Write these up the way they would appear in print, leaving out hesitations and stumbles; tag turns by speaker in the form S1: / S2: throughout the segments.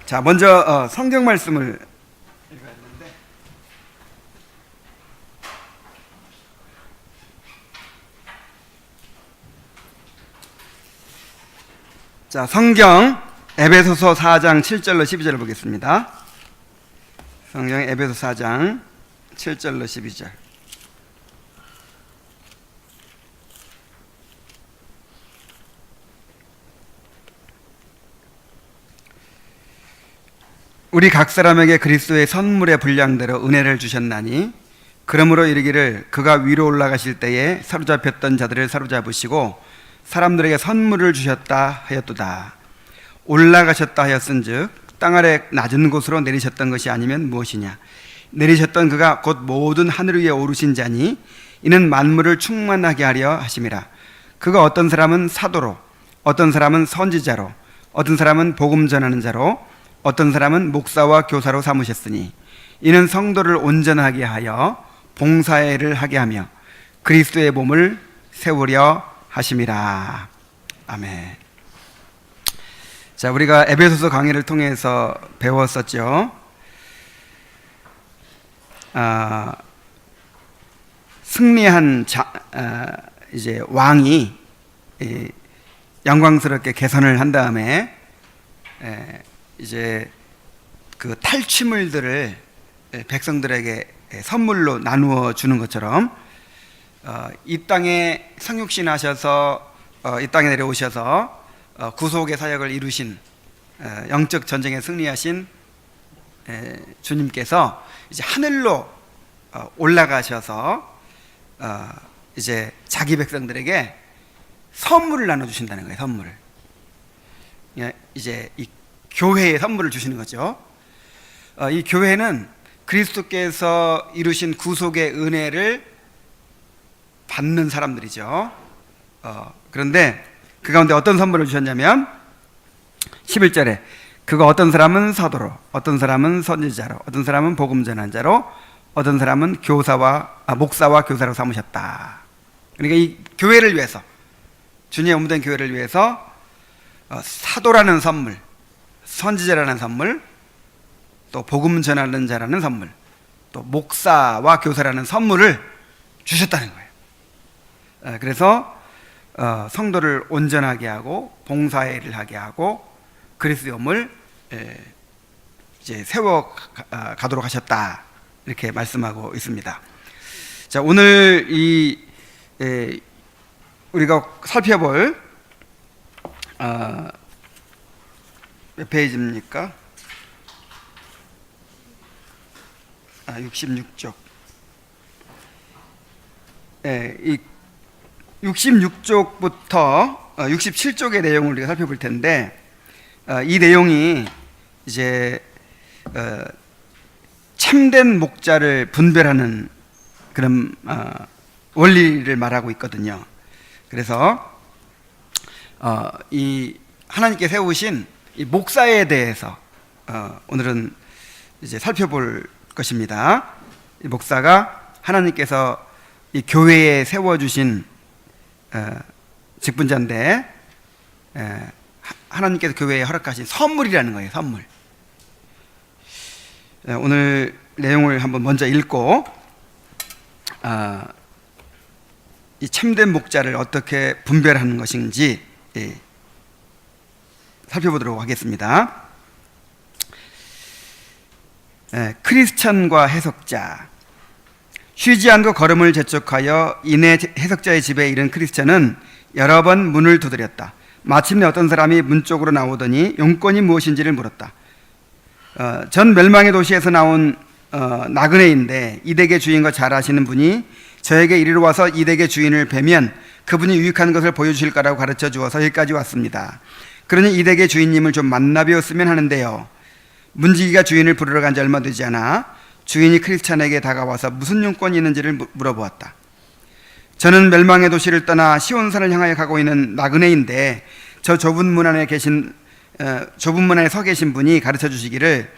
S1: 자, 먼저 성경 말씀을 읽어야 되는데, 자, 성경 에베소서 4장 7절로 12절을 보겠습니다. 성경 에베소 4장 7절로 12절. 우리 각 사람에게 그리스도의 선물의 분량대로 은혜를 주셨나니 그러므로 이르기를 그가 위로 올라가실 때에 사로잡혔던 자들을 사로잡으시고 사람들에게 선물을 주셨다 하였도다. 올라가셨다 하였은즉 땅 아래 낮은 곳으로 내리셨던 것이 아니면 무엇이냐. 내리셨던 그가 곧 모든 하늘 위에 오르신 자니 이는 만물을 충만하게 하려 하심이라. 그가 어떤 사람은 사도로, 어떤 사람은 선지자로, 어떤 사람은 복음 전하는 자로, 어떤 사람은 목사와 교사로 삼으셨으니 이는 성도를 온전하게 하여 봉사의 를 하게 하며 그리스도의 몸을 세우려 하심이라. 아멘. 자, 우리가 에베소서 강의를 통해서 배웠었죠. 승리한 이제 왕이 영광스럽게 개선을 한 다음에 이제 그 탈취물들을 백성들에게 선물로 나누어 주는 것처럼 이 땅에 성육신하셔서 이 땅에 내려오셔서 구속의 사역을 이루신 영적 전쟁에 승리하신 주님께서 이제 하늘로 올라가셔서 이제 자기 백성들에게 선물을 나눠 주신다는 거예요. 선물을. 이제 이 교회에 선물을 주시는 거죠. 이 교회는 그리스도께서 이루신 구속의 은혜를 받는 사람들이죠. 그런데 그 가운데 어떤 선물을 주셨냐면 11절에 그가 어떤 사람은 사도로, 어떤 사람은 선지자로, 어떤 사람은 복음 전한 자로, 어떤 사람은 목사와 교사로 삼으셨다. 그러니까 이 교회를 위해서, 주님의 몸된 교회를 위해서 사도라는 선물, 선지자라는 선물, 또 복음 전하는 자라는 선물, 또 목사와 교사라는 선물을 주셨다는 거예요. 그래서 성도를 온전하게 하고 봉사의 일을 하게 하고 그리스도의 몸을 이제 세워 가도록 하셨다, 이렇게 말씀하고 있습니다. 자, 오늘 우리가 살펴볼 몇 페이지입니까? 66쪽. 이 66쪽부터 67쪽의 내용을 우리가 살펴볼 텐데, 이 내용이 이제 참된 목자를 분별하는 그런 원리를 말하고 있거든요. 그래서 이 하나님께 세우신 이 목사에 대해서 오늘은 이제 살펴볼 것입니다. 이 목사가 하나님께서 이 교회에 세워주신 직분자인데, 하나님께서 교회에 허락하신 선물이라는 거예요. 선물. 오늘 내용을 한번 먼저 읽고 이 참된 목자를 어떻게 분별하는 것인지 살펴보도록 하겠습니다. 크리스천과 해석자. 쉬지 않고 걸음을 재촉하여 이내 해석자의 집에 이른 크리스천은 여러 번 문을 두드렸다. 마침내 어떤 사람이 문 쪽으로 나오더니 용건이 무엇인지를 물었다. 전 멸망의 도시에서 나온 나그네인데 이 댁의 주인과 잘 아시는 분이 저에게 이리로 와서 이 댁의 주인을 뵈면 그분이 유익한 것을 보여주실 거라고 가르쳐 주어서 여기까지 왔습니다. 그러니 이 댁의 주인님을 좀 만나 뵈었으면 하는데요. 문지기가 주인을 부르러 간 지 얼마 되지 않아 주인이 크리스찬에게 다가와서 무슨 용건이 있는지를 물어보았다. 저는 멸망의 도시를 떠나 시온산을 향하여 가고 있는 나그네인데 저 좁은 문 안에 서 계신 분이 가르쳐 주시기를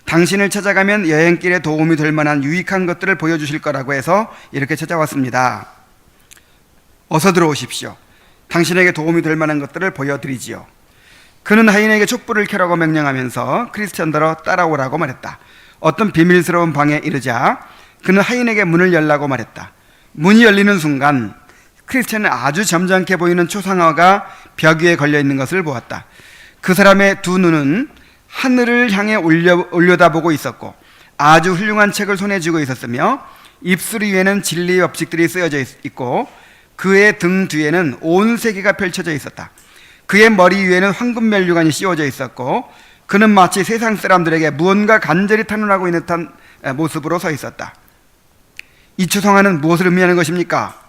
S1: 당신을 찾아가면 여행길에 도움이 될 만한 유익한 것들을 보여주실 거라고 해서 이렇게 찾아왔습니다. 어서 들어오십시오. 당신에게 도움이 될 만한 것들을 보여드리지요. 그는 하인에게 촛불을 켜라고 명령하면서 크리스천들어 따라오라고 말했다. 어떤 비밀스러운 방에 이르자 그는 하인에게 문을 열라고 말했다. 문이 열리는 순간 크리스천은 아주 점잖게 보이는 초상화가 벽 위에 걸려있는 것을 보았다. 그 사람의 두 눈은 하늘을 향해 올려다보고 있었고 아주 훌륭한 책을 손에 쥐고 있었으며 입술 위에는 진리의 법칙들이 쓰여져 있고 그의 등 뒤에는 온 세계가 펼쳐져 있었다. 그의 머리 위에는 황금 면류관이 씌워져 있었고 그는 마치 세상 사람들에게 무언가 간절히 탄원하고 있는 듯한 모습으로 서 있었다. 이 초상화는 무엇을 의미하는 것입니까?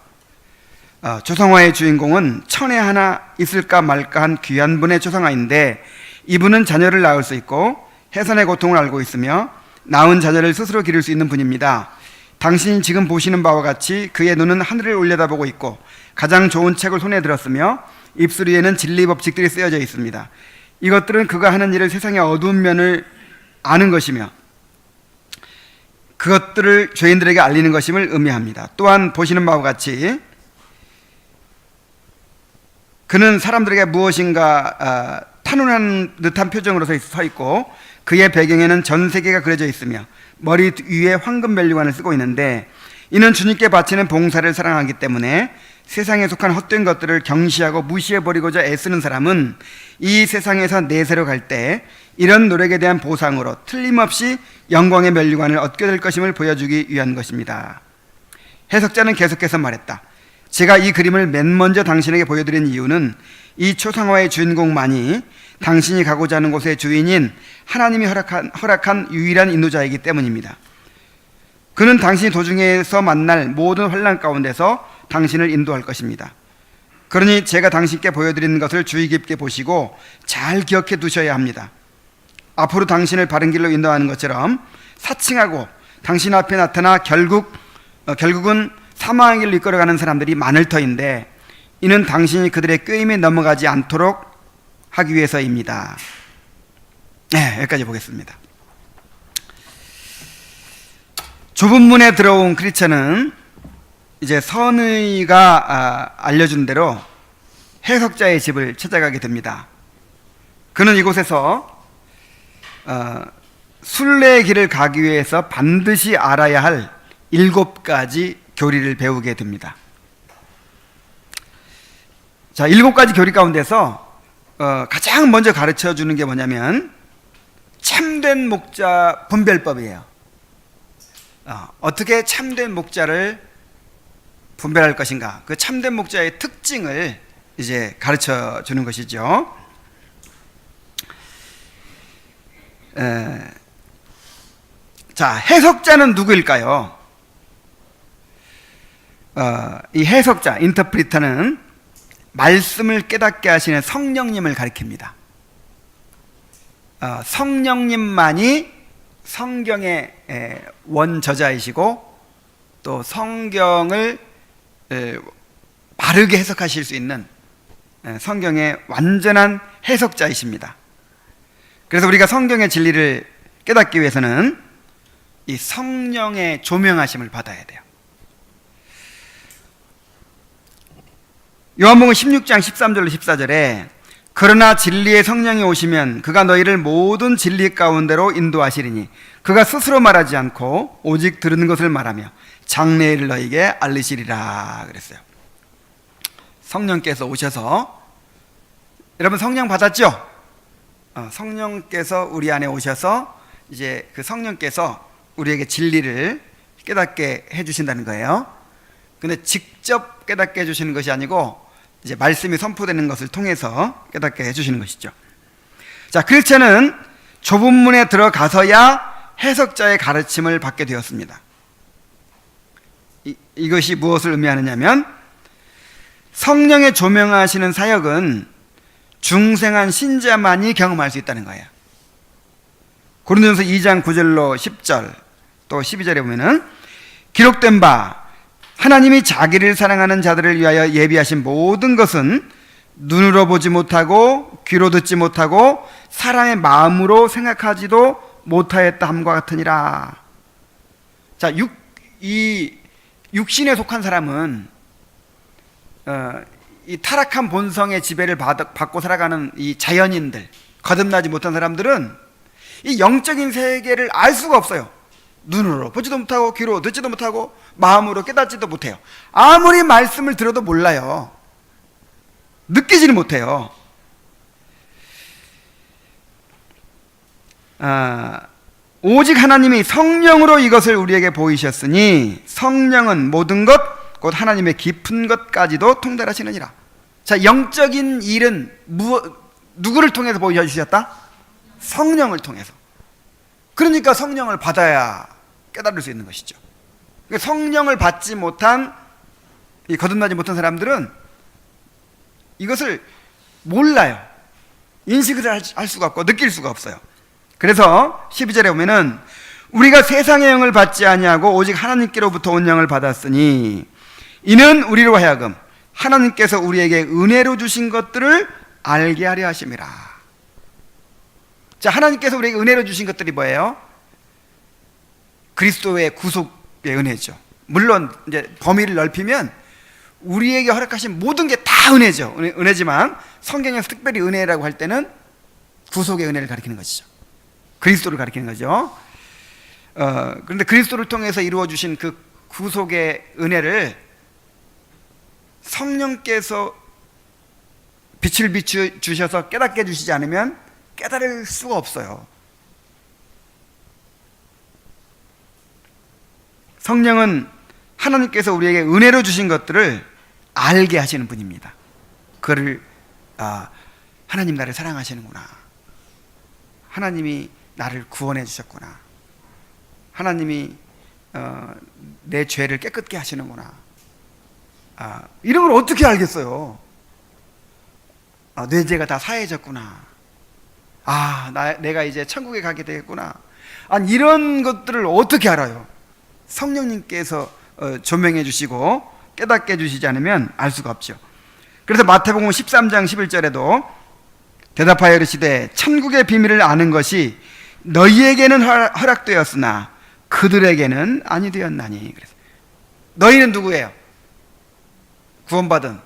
S1: 초상화의 주인공은 천에 하나 있을까 말까 한 귀한 분의 초상화인데 이분은 자녀를 낳을 수 있고 해산의 고통을 알고 있으며 낳은 자녀를 스스로 기를 수 있는 분입니다. 당신이 지금 보시는 바와 같이 그의 눈은 하늘을 올려다보고 있고 가장 좋은 책을 손에 들었으며 입술 위에는 진리 법칙들이 쓰여져 있습니다. 이것들은 그가 하는 일을 세상의 어두운 면을 아는 것이며 그것들을 죄인들에게 알리는 것임을 의미합니다. 또한 보시는 바와 같이 그는 사람들에게 무엇인가 탄원하는 듯한 표정으로 서 있고 그의 배경에는 전 세계가 그려져 있으며 머리 위에 황금 면류관을 쓰고 있는데 이는 주님께 바치는 봉사를 사랑하기 때문에 세상에 속한 헛된 것들을 경시하고 무시해버리고자 애쓰는 사람은 이 세상에서 내세로 갈 때 이런 노력에 대한 보상으로 틀림없이 영광의 면류관을 얻게 될 것임을 보여주기 위한 것입니다. 해석자는 계속해서 말했다. 제가 이 그림을 맨 먼저 당신에게 보여드린 이유는 이 초상화의 주인공만이 당신이 가고자 하는 곳의 주인인 하나님이 허락한 유일한 인도자이기 때문입니다. 그는 당신이 도중에서 만날 모든 환난 가운데서 당신을 인도할 것입니다. 그러니 제가 당신께 보여드리는 것을 주의 깊게 보시고 잘 기억해 두셔야 합니다. 앞으로 당신을 바른 길로 인도하는 것처럼 사칭하고 당신 앞에 나타나 결국은 사망의 길로 이끌어가는 사람들이 많을 터인데 이는 당신이 그들의 꾀임에 넘어가지 않도록 하기 위해서입니다. 네, 여기까지 보겠습니다. 좁은 문에 들어온 크리스천은 이제 선의가 알려준 대로 해석자의 집을 찾아가게 됩니다. 그는 이곳에서 순례의 길을 가기 위해서 반드시 알아야 할 7가지 교리를 배우게 됩니다. 자, 7가지 교리 가운데서 가장 먼저 가르쳐 주는 게 뭐냐면 참된 목자 분별법이에요. 어떻게 참된 목자를 분별할 것인가, 그 참된 목자의 특징을 이제 가르쳐 주는 것이죠. 자, 해석자는 누구일까요? 이 해석자, 인터프리터는 말씀을 깨닫게 하시는 성령님을 가리킵니다. 성령님만이 성경의 원저자이시고 또 성경을 바르게 해석하실 수 있는 성경의 완전한 해석자이십니다. 그래서 우리가 성경의 진리를 깨닫기 위해서는 이 성령의 조명하심을 받아야 돼요. 요한복음 16장 13절로 14절에 그러나 진리의 성령이 오시면 그가 너희를 모든 진리 가운데로 인도하시리니 그가 스스로 말하지 않고 오직 들은 것을 말하며 장래일을 너희에게 알리시리라 그랬어요. 성령께서 오셔서, 여러분 성령 받았죠? 성령께서 우리 안에 오셔서 이제 그 성령께서 우리에게 진리를 깨닫게 해주신다는 거예요. 근데 직접 깨닫게 해주시는 것이 아니고 이제 말씀이 선포되는 것을 통해서 깨닫게 해주시는 것이죠. 자, 크리스천은 좁은 문에 들어가서야 해석자의 가르침을 받게 되었습니다. 이것이 무엇을 의미하느냐면 성령의 조명하시는 사역은 중생한 신자만이 경험할 수 있다는 거예요. 고린도전서 2장 9절로 10절 또 12절에 보면은 기록된 바 하나님이 자기를 사랑하는 자들을 위하여 예비하신 모든 것은 눈으로 보지 못하고 귀로 듣지 못하고 사람의 마음으로 생각하지도 못하였다 함과 같으니라. 자, 이 육신에 속한 사람은 이 타락한 본성의 지배를 받고 살아가는 이 자연인들, 거듭나지 못한 사람들은 이 영적인 세계를 알 수가 없어요. 눈으로 보지도 못하고 귀로 듣지도 못하고 마음으로 깨닫지도 못해요. 아무리 말씀을 들어도 몰라요. 느끼지는 못해요. 오직 하나님이 성령으로 이것을 우리에게 보이셨으니 성령은 모든 것 곧 하나님의 깊은 것까지도 통달하시느니라. 자, 영적인 일은 누구를 통해서 보여주셨다? 성령을 통해서. 그러니까 성령을 받아야 깨달을 수 있는 것이죠. 성령을 받지 못한, 이 거듭나지 못한 사람들은 이것을 몰라요. 인식을 할 수가 없고 느낄 수가 없어요. 그래서 12절에 보면은 우리가 세상의 영을 받지 아니하고 오직 하나님께로부터 온 영을 받았으니 이는 우리로 하여금 하나님께서 우리에게 은혜로 주신 것들을 알게 하려 하심이라. 자, 하나님께서 우리에게 은혜로 주신 것들이 뭐예요? 그리스도의 구속의 은혜죠. 물론 이제 범위를 넓히면 우리에게 허락하신 모든 게 다 은혜죠. 은혜지만 성경에서 특별히 은혜라고 할 때는 구속의 은혜를 가리키는 것이죠. 그리스도를 가리키는 거죠. 그런데 그리스도를 통해서 이루어 주신 그 구속의 은혜를 성령께서 빛을 비추셔서 깨닫게 해주시지 않으면 깨달을 수가 없어요. 성령은 하나님께서 우리에게 은혜로 주신 것들을 알게 하시는 분입니다. 그를 하나님 나를 사랑하시는구나. 하나님이 나를 구원해 주셨구나. 하나님이 내 죄를 깨끗게 하시는구나. 이런 걸 어떻게 알겠어요? 내 죄가 다 사해졌구나. 내가 이제 천국에 가게 되겠구나. 이런 것들을 어떻게 알아요? 성령님께서 조명해 주시고 깨닫게 해주시지 않으면 알 수가 없죠. 그래서 마태복음 13장 11절에도 대답하여 이르시되 천국의 비밀을 아는 것이 너희에게는 허락되었으나 그들에게는 아니 되었나니. 그래서 너희는 누구예요? 구원받은,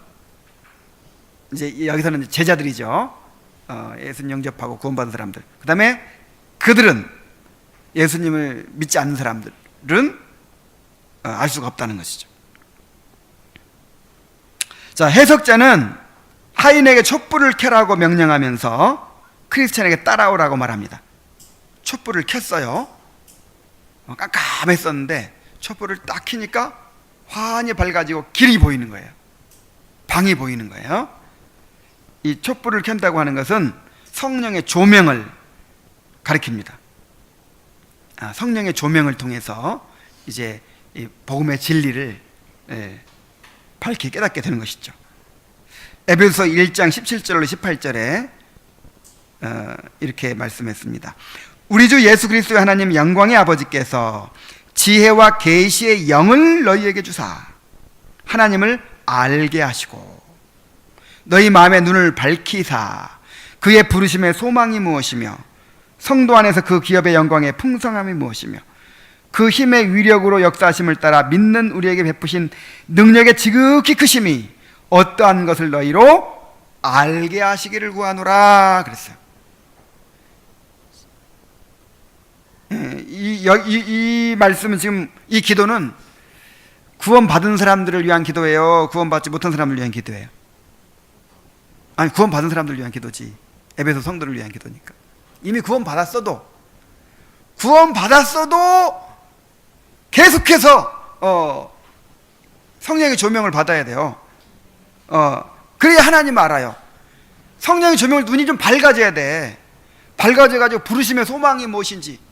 S1: 이제 여기서는 제자들이죠. 예수님 영접하고 구원받은 사람들. 그 다음에 그들은, 예수님을 믿지 않는 사람들은 알 수가 없다는 것이죠. 자, 해석자는 하인에게 촛불을 켜라고 명령하면서 크리스찬에게 따라오라고 말합니다. 촛불을 켰어요. 깜깜했었는데 촛불을 딱 켜니까 환히 밝아지고 길이 보이는 거예요. 방이 보이는 거예요. 이 촛불을 켠다고 하는 것은 성령의 조명을 가리킵니다. 성령의 조명을 통해서 이제 이 복음의 진리를 밝히 깨닫게 되는 것이죠. 에베소서 1장 17절로 18절에 이렇게 말씀했습니다. 우리 주 예수 그리스도의 하나님 영광의 아버지께서 지혜와 계시의 영을 너희에게 주사 하나님을 알게 하시고 너희 마음의 눈을 밝히사 그의 부르심의 소망이 무엇이며 성도 안에서 그 기업의 영광의 풍성함이 무엇이며 그 힘의 위력으로 역사하심을 따라 믿는 우리에게 베푸신 능력의 지극히 크심이 어떠한 것을 너희로 알게 하시기를 구하노라 그랬어요. 이 말씀은 지금 이 기도는 구원받은 사람들을 위한 기도예요? 구원받지 못한 사람을 위한 기도예요? 구원받은 사람들을 위한 기도지. 에베소 성도를 위한 기도니까. 이미 구원받았어도 계속해서 성령의 조명을 받아야 돼요. 그래야 하나님 알아요. 성령의 조명을 눈이 좀 밝아져야 돼. 밝아져가지고 부르심의 소망이 무엇인지.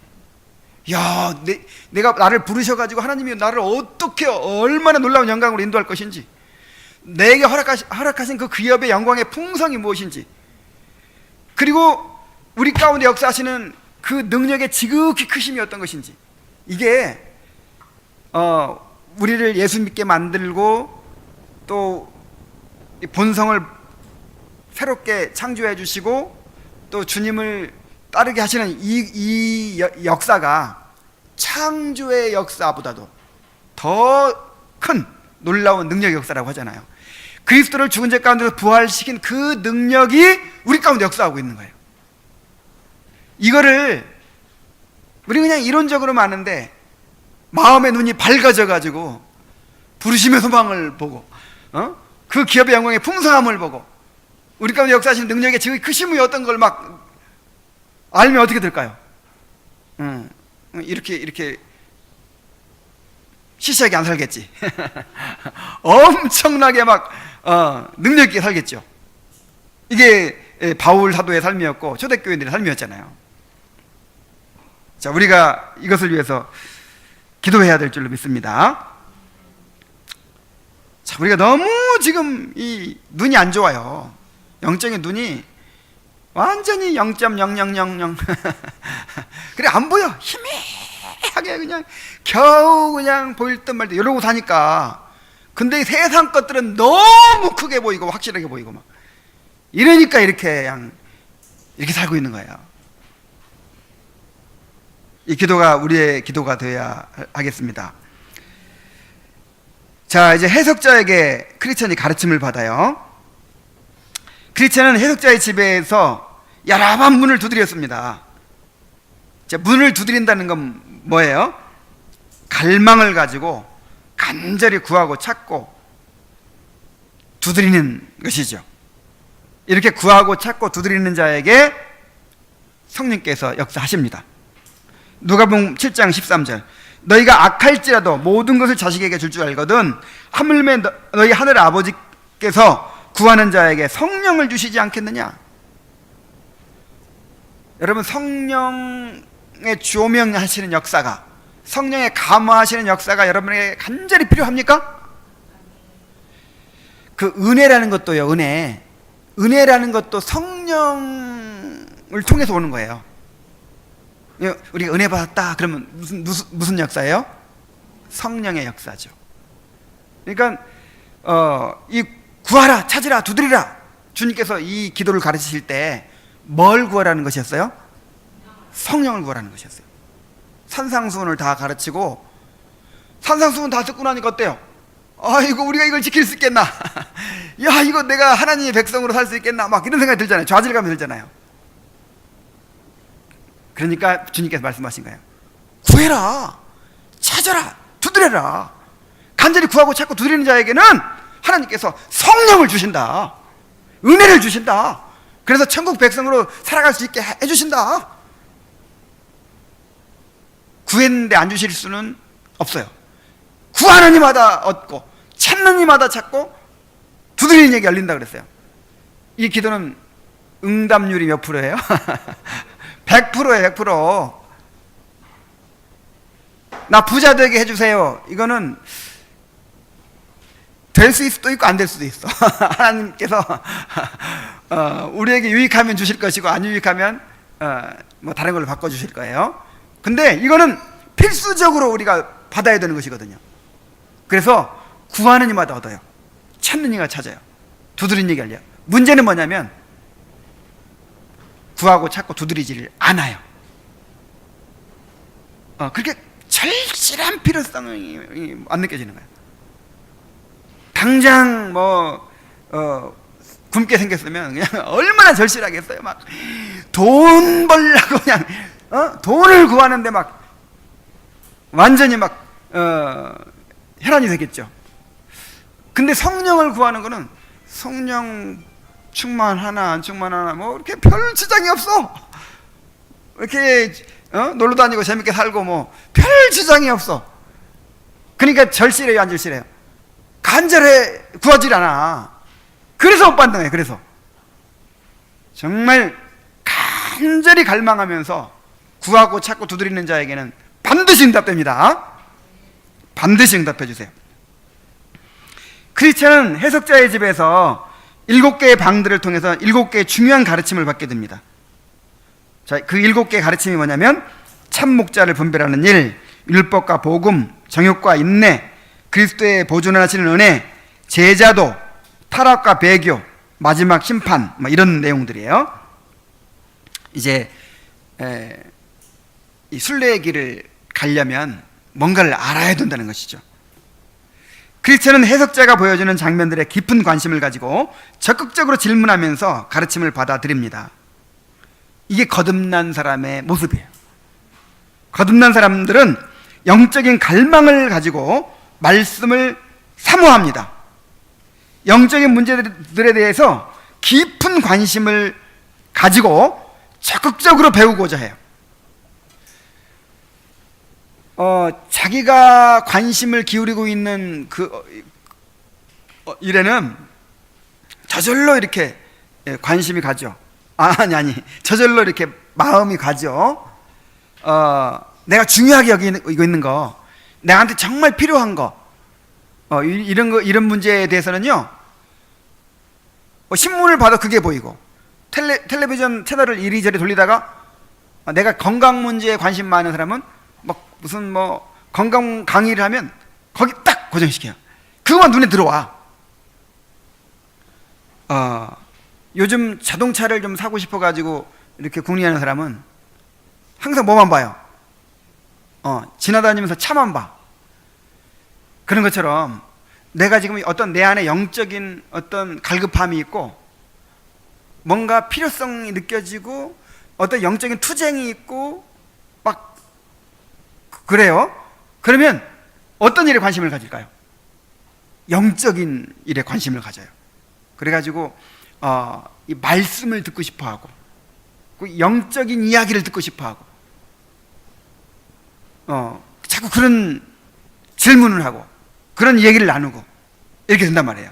S1: 내가 나를 부르셔가지고 하나님이 나를 어떻게 얼마나 놀라운 영광으로 인도할 것인지, 내게 허락하신 그 기업의 영광의 풍성이 무엇인지, 그리고 우리 가운데 역사하시는 그 능력의 지극히 크심이 어떤 것인지, 이게 우리를 예수 믿게 만들고 또 본성을 새롭게 창조해 주시고 또 주님을 따르게 하시는 이 역사가 창조의 역사보다도 더 큰 놀라운 능력의 역사라고 하잖아요. 그리스도를 죽은 자 가운데서 부활시킨 그 능력이 우리 가운데 역사하고 있는 거예요. 이거를 우리 그냥 이론적으로만 아는데 마음의 눈이 밝아져 가지고 부르심의 소망을 보고 그 기업의 영광의 풍성함을 보고 우리 가운데 역사하시는 능력의 지극히 크심이 어떤 걸 막 알면 어떻게 될까요? 이렇게 시시하게 안 살겠지. 엄청나게 막 능력 있게 살겠죠. 이게 바울 사도의 삶이었고 초대교인들의 삶이었잖아요. 자, 우리가 이것을 위해서 기도해야 될 줄로 믿습니다. 자, 우리가 너무 지금 이 눈이 안 좋아요. 영적인 눈이 완전히 0.0000 그래 안 보여. 희미하게 그냥 겨우 그냥 보일 듯 말 듯 이러고 사니까. 근데 세상 것들은 너무 크게 보이고 확실하게 보이고 막 이러니까 이렇게 살고 있는 거예요. 이 기도가 우리의 기도가 되어야 하겠습니다. 자, 이제 해석자에게 크리스천이 가르침을 받아요. 크리스천은 해석자의 집에서 여러 번 문을 두드렸습니다. 자, 문을 두드린다는 건 뭐예요? 갈망을 가지고 간절히 구하고 찾고 두드리는 것이죠. 이렇게 구하고 찾고 두드리는 자에게 성령께서 역사하십니다. 누가복음 7장 13절 너희가 악할지라도 모든 것을 자식에게 줄 알거든 하물며 너희 하늘 아버지께서 구하는 자에게 성령을 주시지 않겠느냐. 여러분, 성령의 조명하시는 역사가, 성령의 감화하시는 역사가 여러분에게 간절히 필요합니까? 그 은혜라는 것도요, 은혜라는 것도 성령을 통해서 오는 거예요. 우리가 은혜 받았다 그러면 무슨 역사예요? 성령의 역사죠. 그러니까 이 구하라, 찾으라, 두드리라, 주님께서 이 기도를 가르치실 때 뭘 구하라는 것이었어요? 성령을 구하라는 것이었어요. 산상수훈을 다 가르치고 산상수훈 다 듣고 나니까 어때요? 아이고, 우리가 이걸 지킬 수 있겠나? 야, 이거 내가 하나님의 백성으로 살 수 있겠나? 막 이런 생각이 들잖아요. 좌절감이 들잖아요. 그러니까 주님께서 말씀하신 거예요. 구해라, 찾아라, 두드려라. 간절히 구하고 찾고 두드리는 자에게는 하나님께서 성령을 주신다. 은혜를 주신다. 그래서 천국 백성으로 살아갈 수 있게 해주신다. 구했는데 안 주실 수는 없어요. 구하는 이마다 얻고 찾는 이마다 찾고 두드리는 얘기 열린다 그랬어요. 이 기도는 응답률이 몇 프로예요? 100%예요. 100%. 나 부자 되게 해주세요. 이거는 될 수도 있고 안 될 수도 있어. 하나님께서 우리에게 유익하면 주실 것이고 안 유익하면 뭐 다른 걸로 바꿔주실 거예요. 근데 이거는 필수적으로 우리가 받아야 되는 것이거든요. 그래서 구하는 이마다 얻어요. 찾는 이가 찾아요. 두드리는 이가 열려요. 문제는 뭐냐면 구하고 찾고 두드리지를 않아요. 그렇게 절실한 필요성이 안 느껴지는 거예요. 당장 굶게 생겼으면 그냥 얼마나 절실하겠어요. 막 돈 벌려고 그냥 돈을 구하는데 막 완전히 막 혈안이 되겠죠. 근데 성령을 구하는 거는 성령 충만하나 안 충만하나 뭐 이렇게 별 지장이 없어. 이렇게 놀러 다니고 재밌게 살고 뭐 별 지장이 없어. 그러니까 절실해요, 안 절실해요? 간절해 구하질 않아. 그래서 못 받는 거예요. 그래서 정말 간절히 갈망하면서 구하고 찾고 두드리는 자에게는 반드시 응답됩니다. 반드시 응답해 주세요. 크리스천은 해석자의 집에서 7개의 방들을 통해서 7개의 중요한 가르침을 받게 됩니다. 자, 그 7개의 가르침이 뭐냐면 참 목자를 분별하는 일, 율법과 복음, 정욕과 인내, 그리스도의 보존하시는 은혜, 제자도, 타락과 배교, 마지막 심판, 뭐 이런 내용들이에요. 이제 이 순례의 길을 가려면 뭔가를 알아야 된다는 것이죠. 크리스천은 해석자가 보여주는 장면들에 깊은 관심을 가지고 적극적으로 질문하면서 가르침을 받아들입니다. 이게 거듭난 사람의 모습이에요. 거듭난 사람들은 영적인 갈망을 가지고 말씀을 사모합니다. 영적인 문제들에 대해서 깊은 관심을 가지고 적극적으로 배우고자 해요. 자기가 관심을 기울이고 있는 그 일에는 저절로 이렇게 관심이 가죠. 아니 저절로 이렇게 마음이 가죠. 내가 중요하게 여기고 있는 거, 나한테 정말 필요한 거, 이런 문제에 대해서는요, 신문을 봐도 그게 보이고, 텔레비전 채널을 이리저리 돌리다가 내가 건강 문제에 관심 많은 사람은 무슨 건강 강의를 하면 거기 딱 고정시켜요. 그거만 눈에 들어와. 요즘 자동차를 좀 사고 싶어가지고 이렇게 궁리하는 사람은 항상 뭐만 봐요? 지나다니면서 차만 봐. 그런 것처럼 내가 지금 어떤 내 안에 영적인 어떤 갈급함이 있고, 뭔가 필요성이 느껴지고, 어떤 영적인 투쟁이 있고, 막 그래요. 그러면 어떤 일에 관심을 가질까요? 영적인 일에 관심을 가져요. 그래가지고 이 말씀을 듣고 싶어하고, 그 영적인 이야기를 듣고 싶어하고, 자꾸 그런 질문을 하고 그런 얘기를 나누고 이렇게 된단 말이에요.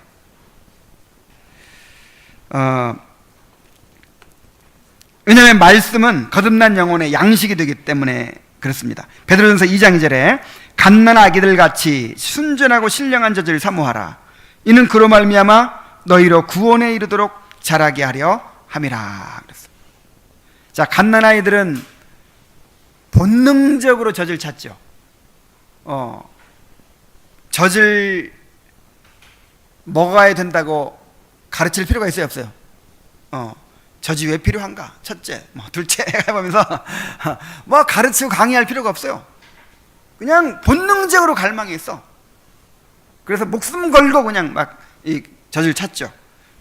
S1: 왜냐하면 말씀은 거듭난 영혼의 양식이 되기 때문에 그렇습니다. 베드로전서 2장 2절에 갓난 아기들 같이 순전하고 신령한 젖을 사모하라. 이는 그로 말미암아 너희로 구원에 이르도록 자라게 하려 함이라. 그랬어요. 자, 갓난 아이들은 본능적으로 젖을 찾죠. 젖을 먹어야 된다고 가르칠 필요가 있어요, 없어요? 젖이 왜 필요한가? 첫째, 둘째 해보면서 가르치고 강의할 필요가 없어요. 그냥 본능적으로 갈망이 있어. 그래서 목숨 걸고 그냥 막 이 젖을 찾죠.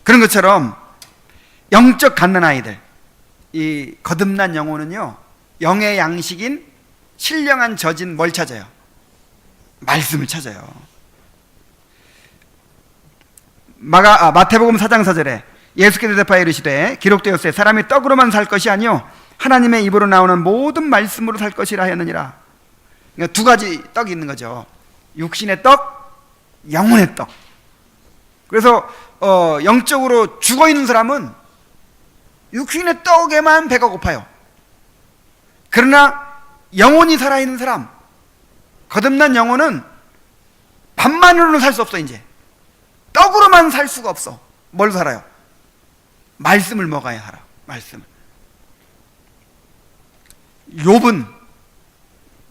S1: 그런 것처럼 영적 갓난아이들, 이 거듭난 영혼은요, 영의 양식인 신령한 젖인 뭘 찾아요? 말씀을 찾아요. 마태복음 4장 4절에 예수께서 대답하여 이르시되 기록되었으되 사람이 떡으로만 살 것이 아니요 하나님의 입으로 나오는 모든 말씀으로 살 것이라 하였느니라. 그러니까 두 가지 떡이 있는 거죠. 육신의 떡, 영혼의 떡. 그래서 영적으로 죽어있는 사람은 육신의 떡에만 배가 고파요. 그러나 영혼이 살아있는 사람, 거듭난 영혼은 밥만으로는 살 수 없어. 이제 떡으로만 살 수가 없어. 뭘 살아요? 말씀을 먹어야 하라. 말씀을. 욥은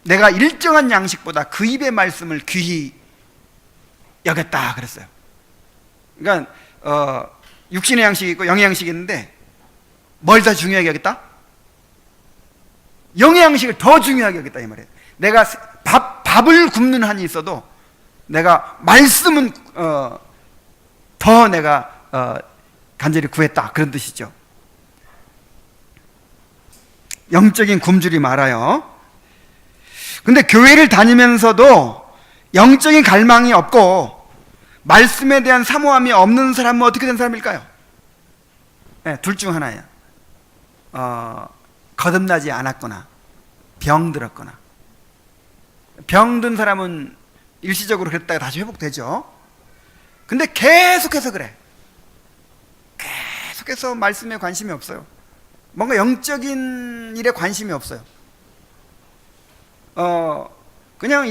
S1: 내가 일정한 양식보다 그 입의 말씀을 귀히 여겼다 그랬어요. 그러니까 육신의 양식이 있고 영의 양식이 있는데 뭘 더 중요하게 여겼다? 영의 양식을 더 중요하게 여겼다 이 말이에요. 내가 밥을 굶는 한이 있어도 내가 말씀은 더 내가 간절히 구했다 그런 뜻이죠. 영적인 굶주리 말아요. 근데 교회를 다니면서도 영적인 갈망이 없고 말씀에 대한 사모함이 없는 사람은 어떻게 된 사람일까요? 네, 둘 중 하나예요. 거듭나지 않았거나 병들었거나. 병든 사람은 일시적으로 그랬다가 다시 회복되죠. 근데 계속해서 그래. 계속해서 말씀에 관심이 없어요. 뭔가 영적인 일에 관심이 없어요. 그냥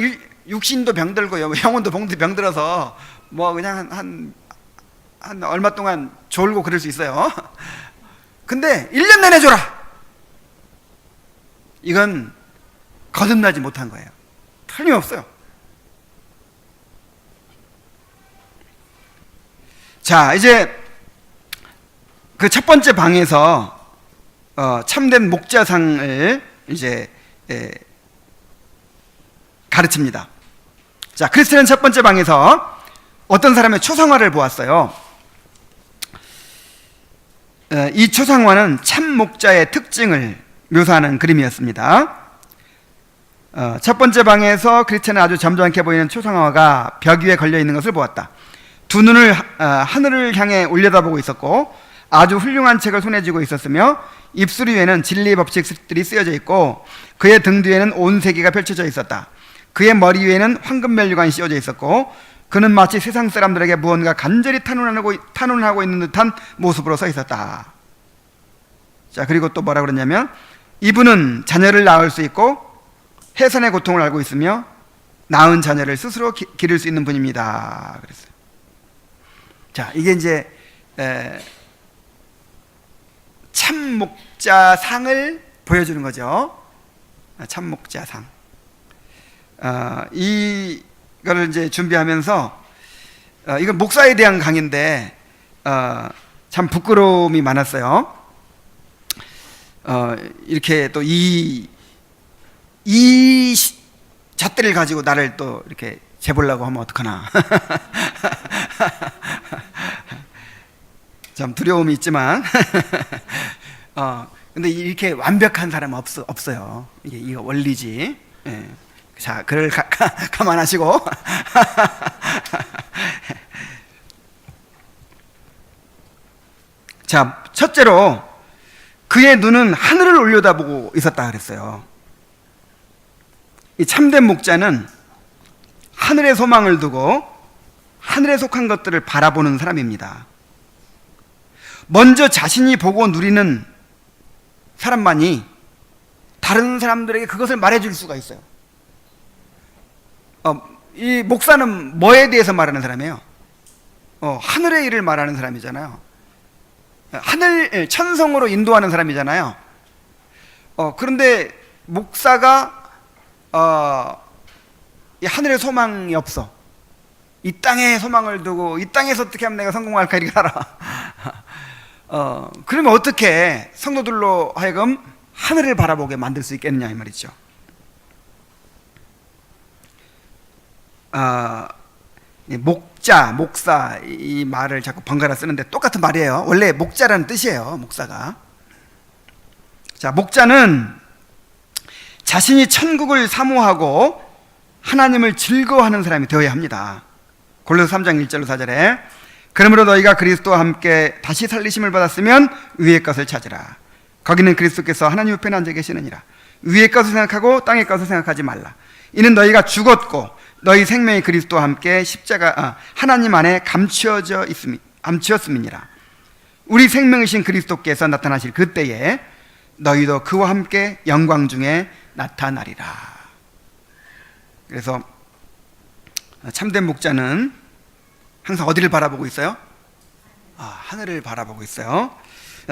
S1: 육신도 병들고 영혼도 병들어서 그냥 한 얼마 동안 졸고 그럴 수 있어요. 근데 1년 내내 졸아. 이건 거듭나지 못한 거예요. 틀림없어요. 자, 이제 그 첫 번째 방에서 참된 목자상을 이제 가르칩니다. 자, 크리스천은 첫 번째 방에서 어떤 사람의 초상화를 보았어요. 이 초상화는 참 목자의 특징을 묘사하는 그림이었습니다. 첫 번째 방에서 크리스찬은 아주 점잖게 보이는 초상화가 벽 위에 걸려 있는 것을 보았다. 두 눈을 하늘을 향해 올려다보고 있었고 아주 훌륭한 책을 손에 쥐고 있었으며 입술 위에는 진리 법칙들이 쓰여져 있고 그의 등 뒤에는 온 세계가 펼쳐져 있었다. 그의 머리 위에는 황금 멜류관이 씌워져 있었고 그는 마치 세상 사람들에게 무언가 간절히 탄원하고 있는 듯한 모습으로 서 있었다. 자, 그리고 또 뭐라 그러냐면 이분은 자녀를 낳을 수 있고 해산의 고통을 알고 있으며 낳은 자녀를 스스로 기를 수 있는 분입니다. 그랬어요. 자, 이게 이제 참목자상을 보여주는 거죠. 참목자상. 이거를 이제 준비하면서 이건 목사에 대한 강의인데 참 부끄러움이 많았어요. 이렇게 또 이 잣대를 가지고 나를 또 이렇게 재보려고 하면 어떡하나. 좀 두려움이 있지만 근데 이렇게 완벽한 사람은 없어요. 이거 원리지. 예. 자, 그를 감안하시고 자, 첫째로 그의 눈은 하늘을 올려다보고 있었다 그랬어요. 이 참된 목자는 하늘의 소망을 두고 하늘에 속한 것들을 바라보는 사람입니다. 먼저 자신이 보고 누리는 사람만이 다른 사람들에게 그것을 말해줄 수가 있어요. 이 목사는 뭐에 대해서 말하는 사람이에요? 하늘의 일을 말하는 사람이잖아요. 천성으로 인도하는 사람이잖아요. 그런데 목사가 이 하늘의 소망이 없어. 이 땅에 소망을 두고 이 땅에서 어떻게 하면 내가 성공할까 이렇게 살아. 그러면 어떻게 성도들로 하여금 하늘을 바라보게 만들 수 있겠느냐 이 말이죠. 목자, 목사 이 말을 자꾸 번갈아 쓰는데 똑같은 말이에요. 원래 목자라는 뜻이에요. 목사가. 자, 목자는 자신이 천국을 사모하고 하나님을 즐거워하는 사람이 되어야 합니다. 골로새 3장 1절로 4절에 그러므로 너희가 그리스도와 함께 다시 살리심을 받았으면 위의 것을 찾으라. 거기는 그리스도께서 하나님 우편에 앉아 계시느니라. 위의 것을 생각하고 땅의 것을 생각하지 말라. 이는 너희가 죽었고 너희 생명이 그리스도와 함께 하나님 안에 감추었음이니라. 우리 생명이신 그리스도께서 나타나실 그때에 너희도 그와 함께 영광 중에 나타나리라. 그래서 참된 목자는 항상 어디를 바라보고 있어요? 하늘을 바라보고 있어요.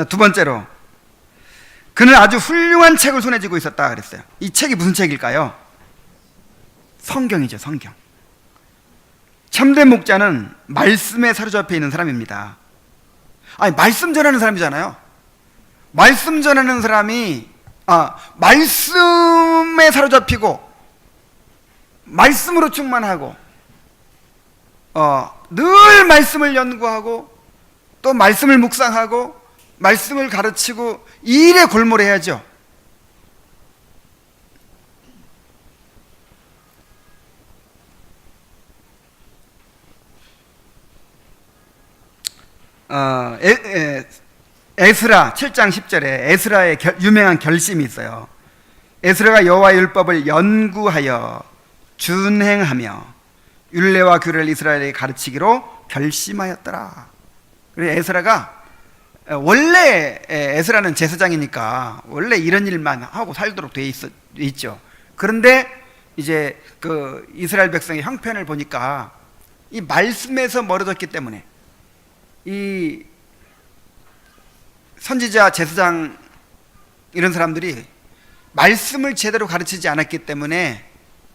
S1: 두 번째로 그는 아주 훌륭한 책을 손에 쥐고 있었다 그랬어요. 이 책이 무슨 책일까요? 성경이죠. 성경. 참된 목자는 말씀에 사로잡혀 있는 사람입니다. 말씀 전하는 사람이잖아요. 말씀 전하는 사람이 말씀에 사로잡히고 말씀으로 충만하고 늘 말씀을 연구하고 또 말씀을 묵상하고 말씀을 가르치고 이 일에 골몰해야죠. 에스라 7장 10절에 에스라의 유명한 결심이 있어요. 에스라가 여호와의 율법을 연구하여 준행하며 율례와 규례를 이스라엘에게 가르치기로 결심하였더라. 그래서 에스라가 원래 에스라는 제사장이니까 원래 이런 일만 하고 살도록 돼 있죠. 그런데 이제 그 이스라엘 백성의 형편을 보니까 이 말씀에서 멀어졌기 때문에 이 선지자, 제사장 이런 사람들이 말씀을 제대로 가르치지 않았기 때문에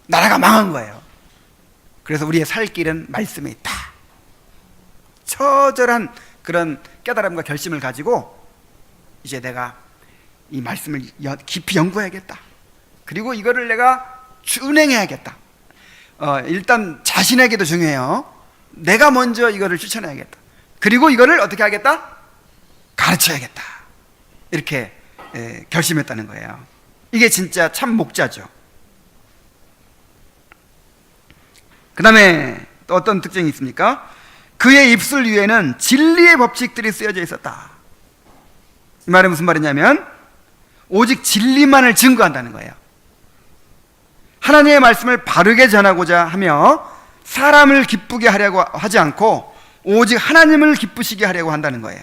S1: 나라가 망한 거예요. 그래서 우리의 살 길은 말씀에 있다. 처절한 그런 깨달음과 결심을 가지고 이제 내가 이 말씀을 깊이 연구해야겠다. 그리고 이거를 내가 준행해야겠다. 일단 자신에게도 중요해요. 내가 먼저 이거를 실천해야겠다. 그리고 이거를 어떻게 하겠다? 가르쳐야겠다. 이렇게 결심했다는 거예요. 이게 진짜 참 목자죠. 그 다음에 또 어떤 특징이 있습니까? 그의 입술 위에는 진리의 법칙들이 쓰여져 있었다. 이 말은 무슨 말이냐면 오직 진리만을 증거한다는 거예요. 하나님의 말씀을 바르게 전하고자 하며 사람을 기쁘게 하려고 하지 않고 오직 하나님을 기쁘시게 하려고 한다는 거예요.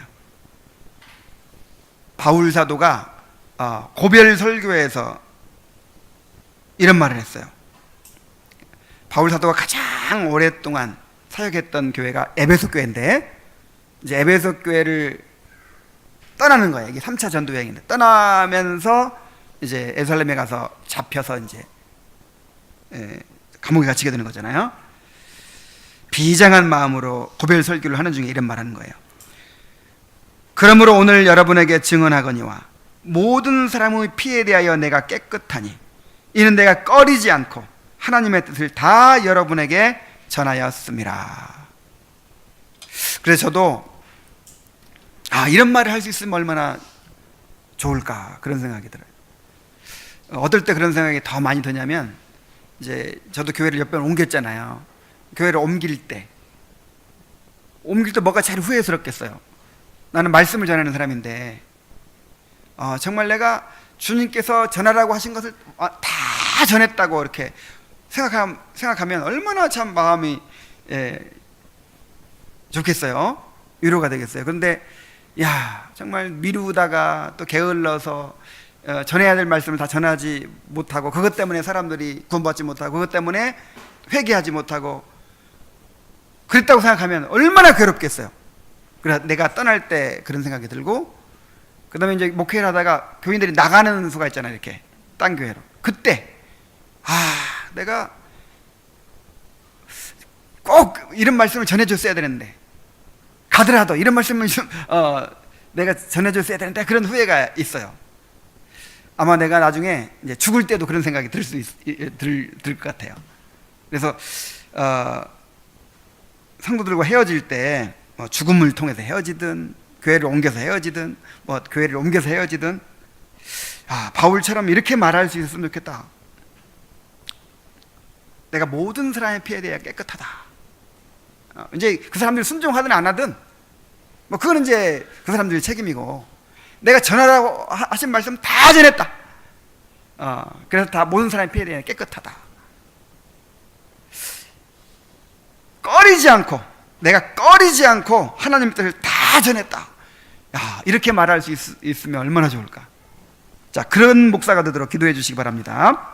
S1: 바울 사도가 고별 설교에서 이런 말을 했어요. 바울 사도가 가장 오랫동안 사역했던 교회가 에베소 교회인데, 이제 에베소 교회를 떠나는 거예요. 이게 3차 전도 여행인데 떠나면서 이제 예루살렘에 가서 잡혀서 이제 감옥에 갇히게 되는 거잖아요. 비장한 마음으로 고별 설교를 하는 중에 이런 말하는 거예요. 그러므로 오늘 여러분에게 증언하거니와 모든 사람의 피에 대하여 내가 깨끗하니 이는 내가 꺼리지 않고 하나님의 뜻을 다 여러분에게 전하였습니다. 그래서 저도 이런 말을 할 수 있으면 얼마나 좋을까 그런 생각이 들어요. 어떨 때 그런 생각이 더 많이 드냐면, 이제 저도 교회를 몇 번 옮겼잖아요. 교회를 옮길 때 뭐가 제일 후회스럽겠어요. 나는 말씀을 전하는 사람인데 정말 내가 주님께서 전하라고 하신 것을 다 전했다고 이렇게 생각하면 얼마나 참 마음이 좋겠어요. 위로가 되겠어요. 그런데 정말 미루다가 또 게을러서 전해야 될 말씀을 다 전하지 못하고, 그것 때문에 사람들이 구원받지 못하고, 그것 때문에 회개하지 못하고 그랬다고 생각하면 얼마나 괴롭겠어요. 그래서 내가 떠날 때 그런 생각이 들고, 그 다음에 이제 목회를 하다가 교인들이 나가는 수가 있잖아요. 이렇게 딴 교회로. 그때 내가 꼭 이런 말씀을 전해줬어야 되는데, 가더라도 이런 말씀을 내가 전해줬어야 되는데, 그런 후회가 있어요. 아마 내가 나중에 이제 죽을 때도 그런 생각이 들 것 같아요. 그래서 성도들과 헤어질 때 죽음을 통해서 헤어지든 교회를 옮겨서 헤어지든 교회를 옮겨서 헤어지든 바울처럼 이렇게 말할 수 있었으면 좋겠다. 내가 모든 사람의 피에 대해 깨끗하다. 이제 그 사람들이 순종하든 안 하든 그거는 이제 그 사람들의 책임이고, 내가 전하라고 하신 말씀 다 전했다. 그래서 다 모든 사람의 피에 대해 깨끗하다. 내가 꺼리지 않고 하나님의 뜻을 다 전했다. 이렇게 말할 수 있으면 얼마나 좋을까. 자, 그런 목사가 되도록 기도해 주시기 바랍니다.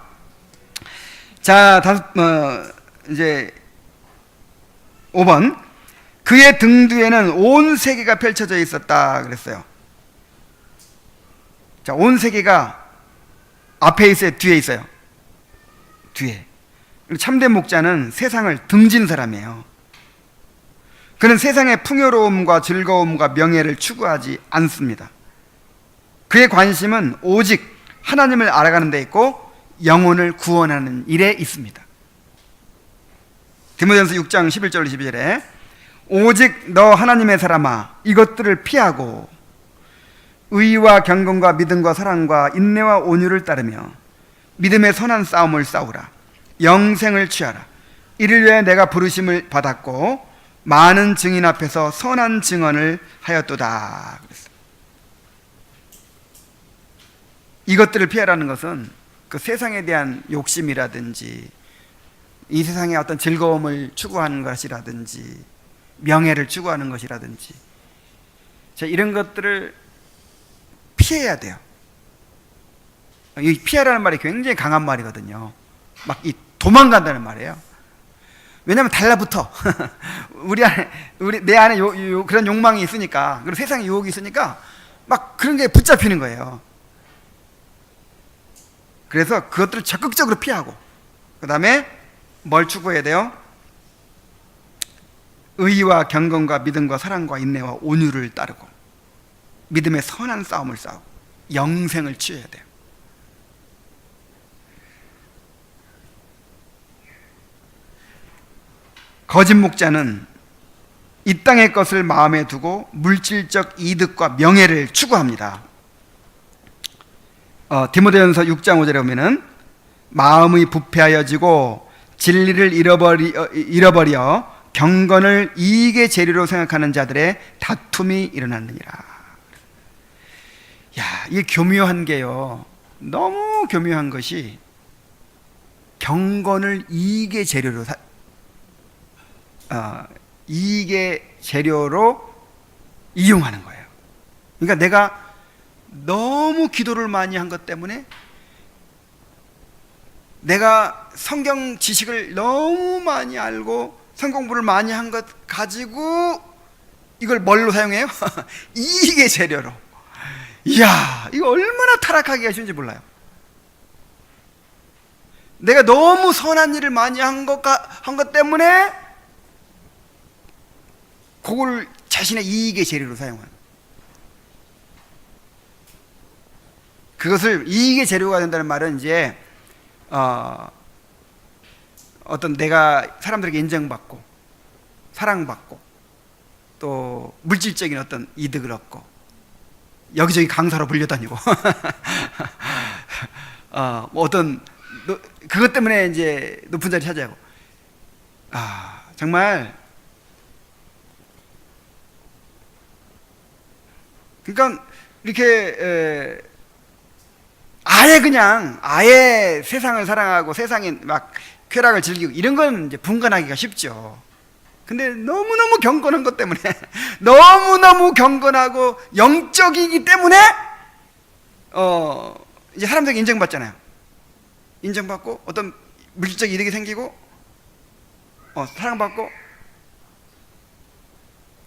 S1: 자, 이제 5번. 그의 등 뒤에는 온 세계가 펼쳐져 있었다 그랬어요. 자, 온 세계가 앞에 있어요, 뒤에 있어요? 뒤에. 참된 목자는 세상을 등진 사람이에요. 그는 세상의 풍요로움과 즐거움과 명예를 추구하지 않습니다. 그의 관심은 오직 하나님을 알아가는 데 있고 영혼을 구원하는 일에 있습니다. 디모데전서 6장 11절 12절에 오직 너 하나님의 사람아 이것들을 피하고 의와 경건과 믿음과 사랑과 인내와 온유를 따르며 믿음의 선한 싸움을 싸우라. 영생을 취하라. 이를 위해 내가 부르심을 받았고 많은 증인 앞에서 선한 증언을 하였도다. 그랬어요. 이것들을 피하라는 것은 그 세상에 대한 욕심이라든지 이 세상의 어떤 즐거움을 추구하는 것이라든지 명예를 추구하는 것이라든지 이런 것들을 피해야 돼요. 이 피하라는 말이 굉장히 강한 말이거든요. 막 도망간다는 말이에요. 왜냐하면 달라붙어. 내 안에 그런 욕망이 있으니까, 그리고 세상에 유혹이 있으니까 막 그런 게 붙잡히는 거예요. 그래서 그것들을 적극적으로 피하고, 그 다음에 뭘 추구해야 돼요? 의와 경건과 믿음과 사랑과 인내와 온유를 따르고 믿음의 선한 싸움을 싸우고 영생을 취해야 돼요. 거짓 목자는 이 땅의 것을 마음에 두고 물질적 이득과 명예를 추구합니다. 디모데전서 6장 5절에 보면은 마음이 부패하여지고 진리를 잃어버려 경건을 이익의 재료로 생각하는 자들의 다툼이 일어났느니라. 야, 이게 교묘한 게요. 너무 교묘한 것이 경건을 이익의 재료로 이용하는 거예요. 그러니까 내가 너무 기도를 많이 한 것 때문에, 내가 성경 지식을 너무 많이 알고 성경 공부를 많이 한 것 가지고 이걸 뭘로 사용해요? 이익의 재료로. 이야, 이거 얼마나 타락하기가 쉬운지 몰라요. 내가 너무 선한 일을 많이 한 것 때문에 그걸 자신의 이익의 재료로 사용하는, 그것을 이익의 재료가 된다는 말은 이제 어떤 내가 사람들에게 인정받고 사랑받고 또 물질적인 어떤 이득을 얻고 여기저기 강사로 불려다니고 뭐 어떤 그것 때문에 이제 높은 자리 차지하고, 정말 그러니까 이렇게 아예 세상을 사랑하고 세상에 막 쾌락을 즐기고 이런 건 이제 분간하기가 쉽죠. 근데 너무너무 경건한 것 때문에 너무너무 경건하고 영적이기 때문에 이제 사람들에게 인정받잖아요. 인정받고 어떤 물질적 이득이 생기고 사랑받고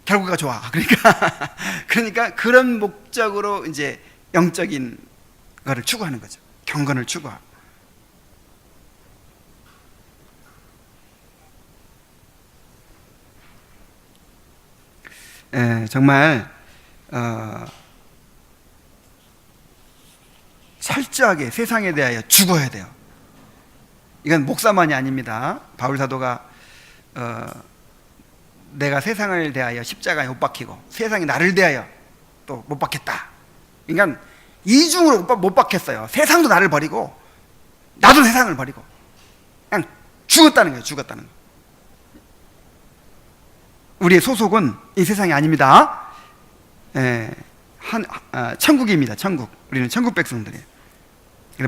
S1: 결과가 좋아. 그러니까 그런 목적으로 이제 영적인 거를 추구하는 거죠. 경건을 추구하고. 정말 철저하게 세상에 대하여 죽어야 돼요. 이건 목사만이 아닙니다. 바울 사도가 내가 세상을 대하여 십자가에 못 박히고 세상이 나를 대하여 또 못 박혔다. 그러니까 이중으로 못 박혔어요. 세상도 나를 버리고 나도 세상을 버리고 그냥 죽었다는 거예요. 죽었다는 거. 우리의 소속은 이 세상이 아닙니다. 천국입니다. 천국. 우리는 천국 백성들이에요.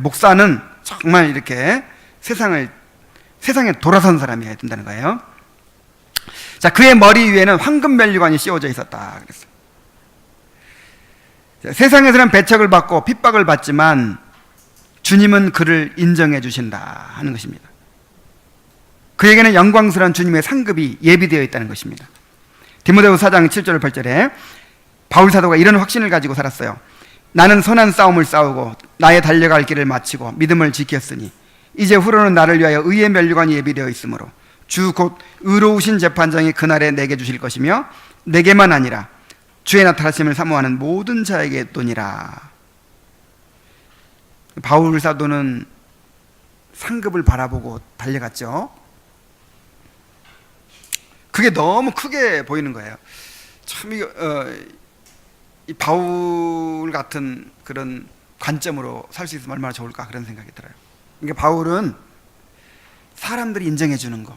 S1: 목사는 정말 이렇게 세상에 돌아선 사람이어야 된다는 거예요. 자, 그의 머리 위에는 황금 면류관이 씌워져 있었다 그랬어요. 세상에서는 배척을 받고 핍박을 받지만 주님은 그를 인정해 주신다 하는 것입니다. 그에게는 영광스러운 주님의 상급이 예비되어 있다는 것입니다. 디모데후서 4장 7절 8절에 바울 사도가 이런 확신을 가지고 살았어요. 나는 선한 싸움을 싸우고 나의 달려갈 길을 마치고 믿음을 지켰으니 이제 후로는 나를 위하여 의의 면류관이 예비되어 있으므로 주 곧 의로우신 재판장이 그날에 내게 주실 것이며 내게만 아니라 주의 나타나심을 사모하는 모든 자에게 또니라. 바울 사도는 상급을 바라보고 달려갔죠. 그게 너무 크게 보이는 거예요. 참 이 바울 같은 그런 관점으로 살 수 있으면 얼마나 좋을까 그런 생각이 들어요. 그러니까 바울은 사람들이 인정해 주는 거,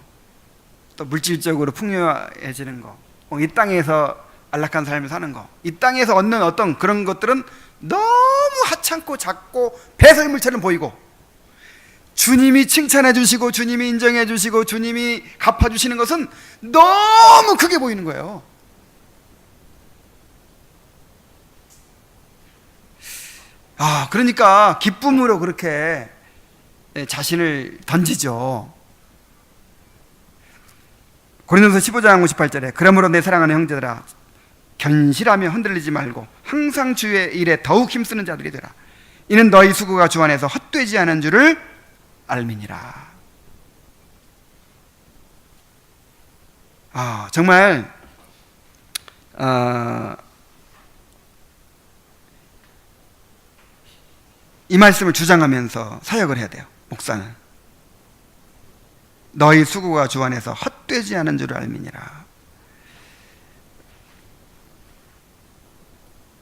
S1: 또 물질적으로 풍요해지는 거, 이 땅에서 안락한 삶을 사는 거, 이 땅에서 얻는 어떤 그런 것들은 너무 하찮고 작고 배설물처럼 보이고, 주님이 칭찬해 주시고 주님이 인정해 주시고 주님이 갚아 주시는 것은 너무 크게 보이는 거예요. 그러니까 기쁨으로 그렇게 자신을 던지죠. 고린도서 15장 58절에 그러므로 내 사랑하는 형제들아 견실하며 흔들리지 말고 항상 주의 일에 더욱 힘쓰는 자들이 되라. 이는 너희 수고가 주 안에서 헛되지 않은 줄을 알미니라. 정말 이 말씀을 주장하면서 사역을 해야 돼요. 목사는 너희 수고가 주 안에서 헛되지 않은 줄을 알미니라.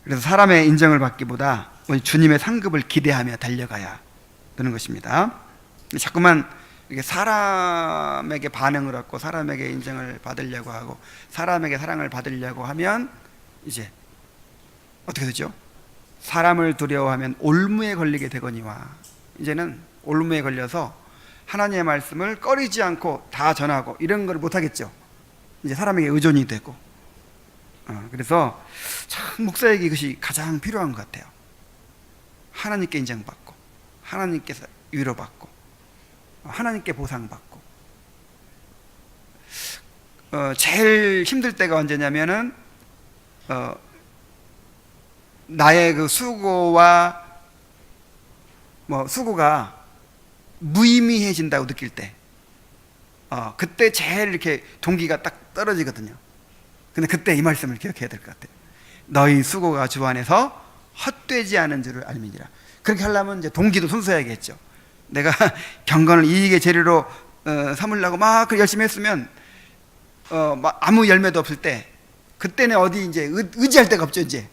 S1: 그래서 사람의 인정을 받기보다 주님의 상급을 기대하며 달려가야 되는 것입니다. 자꾸만 이렇게 사람에게 반응을 얻고 사람에게 인정을 받으려고 하고 사람에게 사랑을 받으려고 하면 이제 어떻게 되죠? 사람을 두려워하면 올무에 걸리게 되거니와, 이제는 올무에 걸려서 하나님의 말씀을 꺼리지 않고 다 전하고 이런 걸 못하겠죠. 이제 사람에게 의존이 되고. 그래서 참 목사에게 이것이 가장 필요한 것 같아요. 하나님께 인정받고 하나님께서 위로받고 하나님께 보상받고. 제일 힘들 때가 언제냐면은 나의 그 수고와 수고가 무의미해진다고 느낄 때, 그때 제일 이렇게 동기가 딱 떨어지거든요. 근데 그때 이 말씀을 기억해야 될 것 같아요. 너희 수고가 주 안에서 헛되지 않은 줄을 알미니라. 그렇게 하려면 이제 동기도 손써야겠죠. 내가 경건을 이익의 재료로 삼으려고 막 열심히 했으면 막 아무 열매도 없을 때, 그때는 어디 이제 의지할 데가 없죠. 이제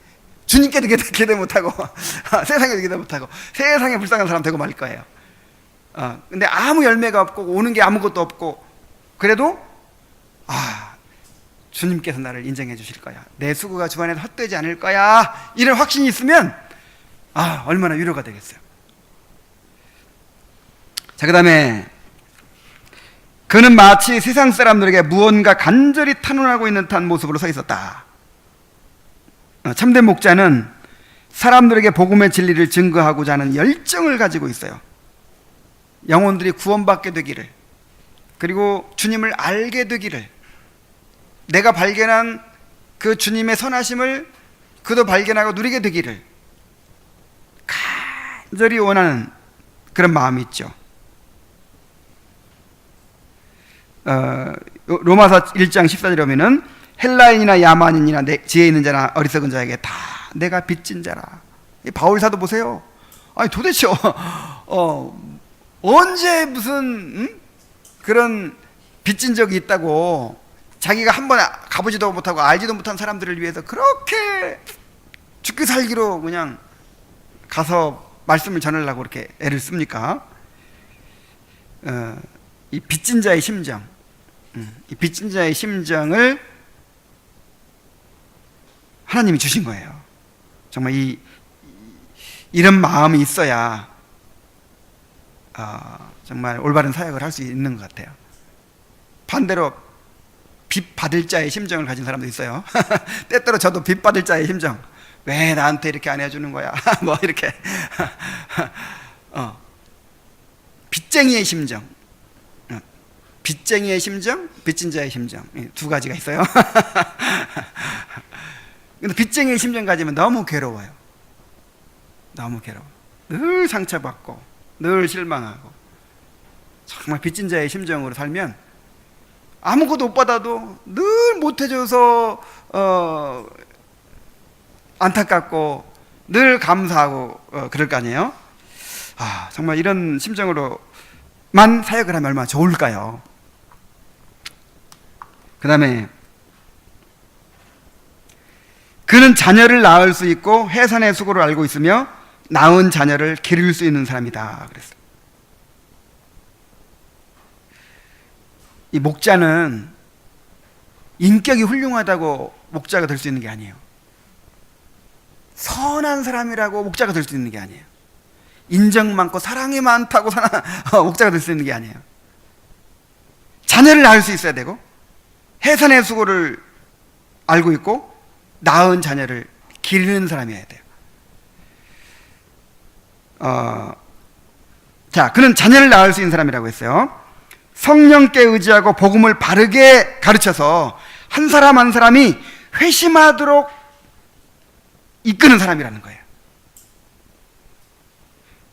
S1: 주님께도 기대 못하고 세상에도 기대 못하고 세상에 불쌍한 사람 되고 말 거예요. 근데 아무 열매가 없고 오는 게 아무것도 없고, 그래도 주님께서 나를 인정해 주실 거야, 내 수고가 주 안에서 헛되지 않을 거야, 이런 확신이 있으면 얼마나 위로가 되겠어요. 자, 그 다음에 그는 마치 세상 사람들에게 무언가 간절히 탄원하고 있는 듯한 모습으로 서 있었다. 참된 목자는 사람들에게 복음의 진리를 증거하고자 하는 열정을 가지고 있어요. 영혼들이 구원받게 되기를, 그리고 주님을 알게 되기를, 내가 발견한 그 주님의 선하심을 그도 발견하고 누리게 되기를 간절히 원하는 그런 마음이 있죠. 로마서 1장 14절에 보면은 헬라인이나 야만인이나 지혜 있는 자나 어리석은 자에게 다 내가 빚진 자라. 바울 사도 보세요. 아니 도대체 언제 무슨 그런 빚진 적이 있다고, 자기가 한번 가보지도 못하고 알지도 못한 사람들을 위해서 그렇게 죽기 살기로 그냥 가서 말씀을 전하려고 그렇게 애를 씁니까? 이 빚진 자의 심정, 이 빚진 자의 심정을 하나님이 주신 거예요. 정말 이런 마음이 있어야 정말 올바른 사역을 할 수 있는 것 같아요. 반대로 빚 받을 자의 심정을 가진 사람도 있어요. 때때로 저도 빚 받을 자의 심정, 왜 나한테 이렇게 안 해주는 거야? 뭐 이렇게 빚쟁이의 심정, 빚쟁이의 심정, 빚진 자의 심정, 두 가지가 있어요. 근데 빚쟁이의 심정 가지면 너무 괴로워요. 너무 괴로워. 늘 상처받고 늘 실망하고. 정말 빚진 자의 심정으로 살면 아무것도 못 받아도 늘 못해줘서 안타깝고 늘 감사하고 그럴 거 아니에요. 정말 이런 심정으로만 사역을 하면 얼마나 좋을까요? 그 다음에 그는 자녀를 낳을 수 있고 해산의 수고를 알고 있으며 낳은 자녀를 기를 수 있는 사람이다 그랬어요. 이 목자는 인격이 훌륭하다고 목자가 될 수 있는 게 아니에요. 선한 사람이라고 목자가 될 수 있는 게 아니에요. 인정 많고 사랑이 많다고 목자가 될 수 있는 게 아니에요. 자녀를 낳을 수 있어야 되고 해산의 수고를 알고 있고 낳은 자녀를 기르는 사람이어야 돼요. 자, 그는 자녀를 낳을 수 있는 사람이라고 했어요. 성령께 의지하고 복음을 바르게 가르쳐서 한 사람 한 사람이 회심하도록 이끄는 사람이라는 거예요.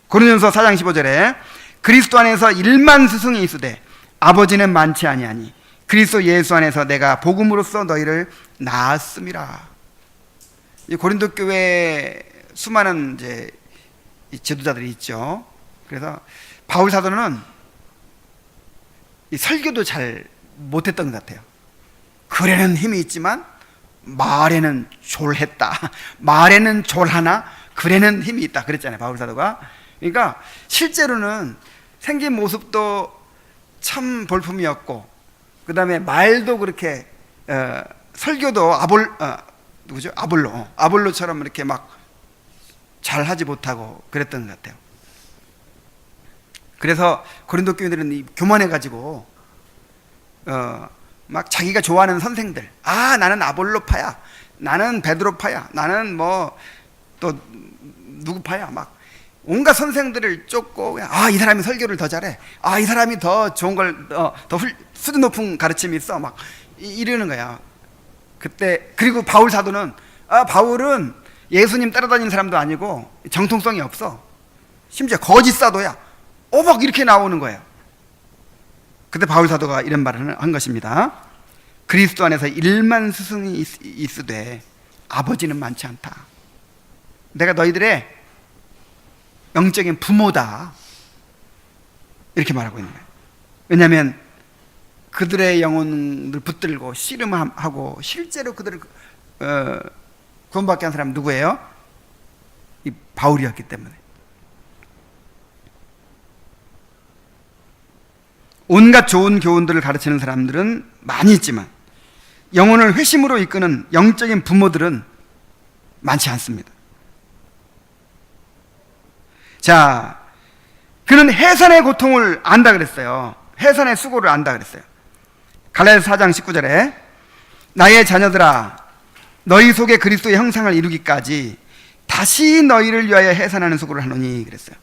S1: 고린도전서 4장 15절에 그리스도 안에서 1만 스승이 있으되 아버지는 많지 아니하니 그리스도 예수 안에서 내가 복음으로써 너희를 낳았음이라. 고린도 교회에 수많은 이제 지도자들이 있죠. 그래서 바울 사도는 이 설교도 잘 못했던 것 같아요. 글에는 힘이 있지만 말에는 졸했다, 말에는 졸하나 글에는 힘이 있다 그랬잖아요, 바울 사도가. 그러니까 실제로는 생긴 모습도 참 볼품이었고, 그 다음에 말도 그렇게 설교도 누구죠? 아볼로처럼 이렇게 막 잘하지 못하고 그랬던 것 같아요. 그래서 고린도 교인들은 교만해가지고 막 자기가 좋아하는 선생들, 나는 아볼로파야, 나는 베드로파야, 나는 뭐 또 누구파야, 막 온갖 선생들을 쫓고, 이 사람이 설교를 더 잘해, 이 사람이 더 좋은 걸 더 수준 높은 가르침이 있어, 막 이러는 거야. 그때 그리고 바울 사도는 바울은 예수님 따라다니는 사람도 아니고 정통성이 없어, 심지어 거짓 사도야, 막 이렇게 나오는 거예요. 그때 바울 사도가 이런 말을 한 것입니다. 그리스도 안에서 1만 스승이 있으되 아버지는 많지 않다. 내가 너희들의 영적인 부모다, 이렇게 말하고 있는 거예요. 왜냐하면 그들의 영혼을 붙들고 씨름하고 실제로 그들을 구원받게 한 사람은 누구예요? 이 바울이었기 때문에. 온갖 좋은 교훈들을 가르치는 사람들은 많이 있지만 영혼을 회심으로 이끄는 영적인 부모들은 많지 않습니다. 자, 그는 해산의 고통을 안다 그랬어요. 해산의 수고를 안다 그랬어요. 갈라디아서 4장 19절에 나의 자녀들아, 너희 속에 그리스도의 형상을 이루기까지 다시 너희를 위하여 해산하는 수고를 하노니 그랬어요.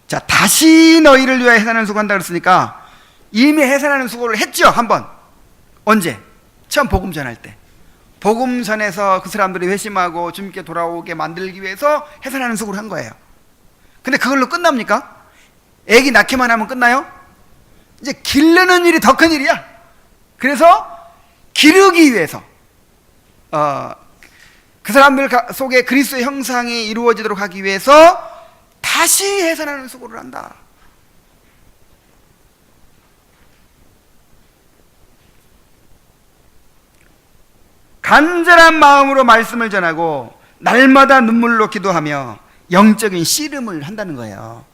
S1: 자, 다시 너희를 위하여 해산하는 수고한다 그랬으니까 이미 해산하는 수고를 했죠, 한번. 언제? 처음 복음 전할 때. 복음 전에서 그 사람들이 회심하고 주님께 돌아오게 만들기 위해서 해산하는 수고를 한 거예요. 근데 그걸로 끝납니까? 애기 낳기만 하면 끝나요? 이제 기르는 일이 더 큰 일이야. 그래서 기르기 위해서 그 사람들 속에 그리스도의 형상이 이루어지도록 하기 위해서 다시 해산하는 수고를 한다. 간절한 마음으로 말씀을 전하고 날마다 눈물로 기도하며 영적인 씨름을 한다는 거예요.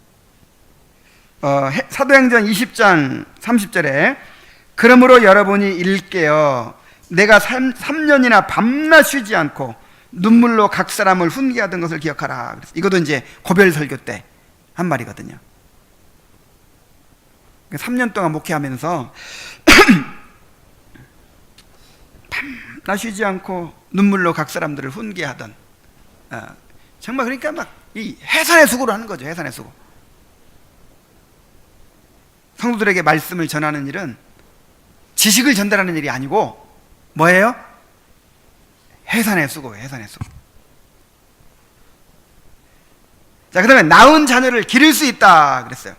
S1: 사도행전 20장 30절에 그러므로 여러분이 일깨어 내가 3년이나 밤낮 쉬지 않고 눈물로 각 사람을 훈계하던 것을 기억하라. 이것도 이제 고별 설교 때 한 말이거든요. 3년 동안 목회하면서 밤낮 쉬지 않고 눈물로 각 사람들을 훈계하던, 정말 그러니까 막 이 해산의 수고를 하는 거죠. 해산의 수고. 성도들에게 말씀을 전하는 일은 지식을 전달하는 일이 아니고 뭐예요? 해산의 수고예요. 해산의 수고. 자, 그 다음에 낳은 자녀를 기를 수 있다 그랬어요.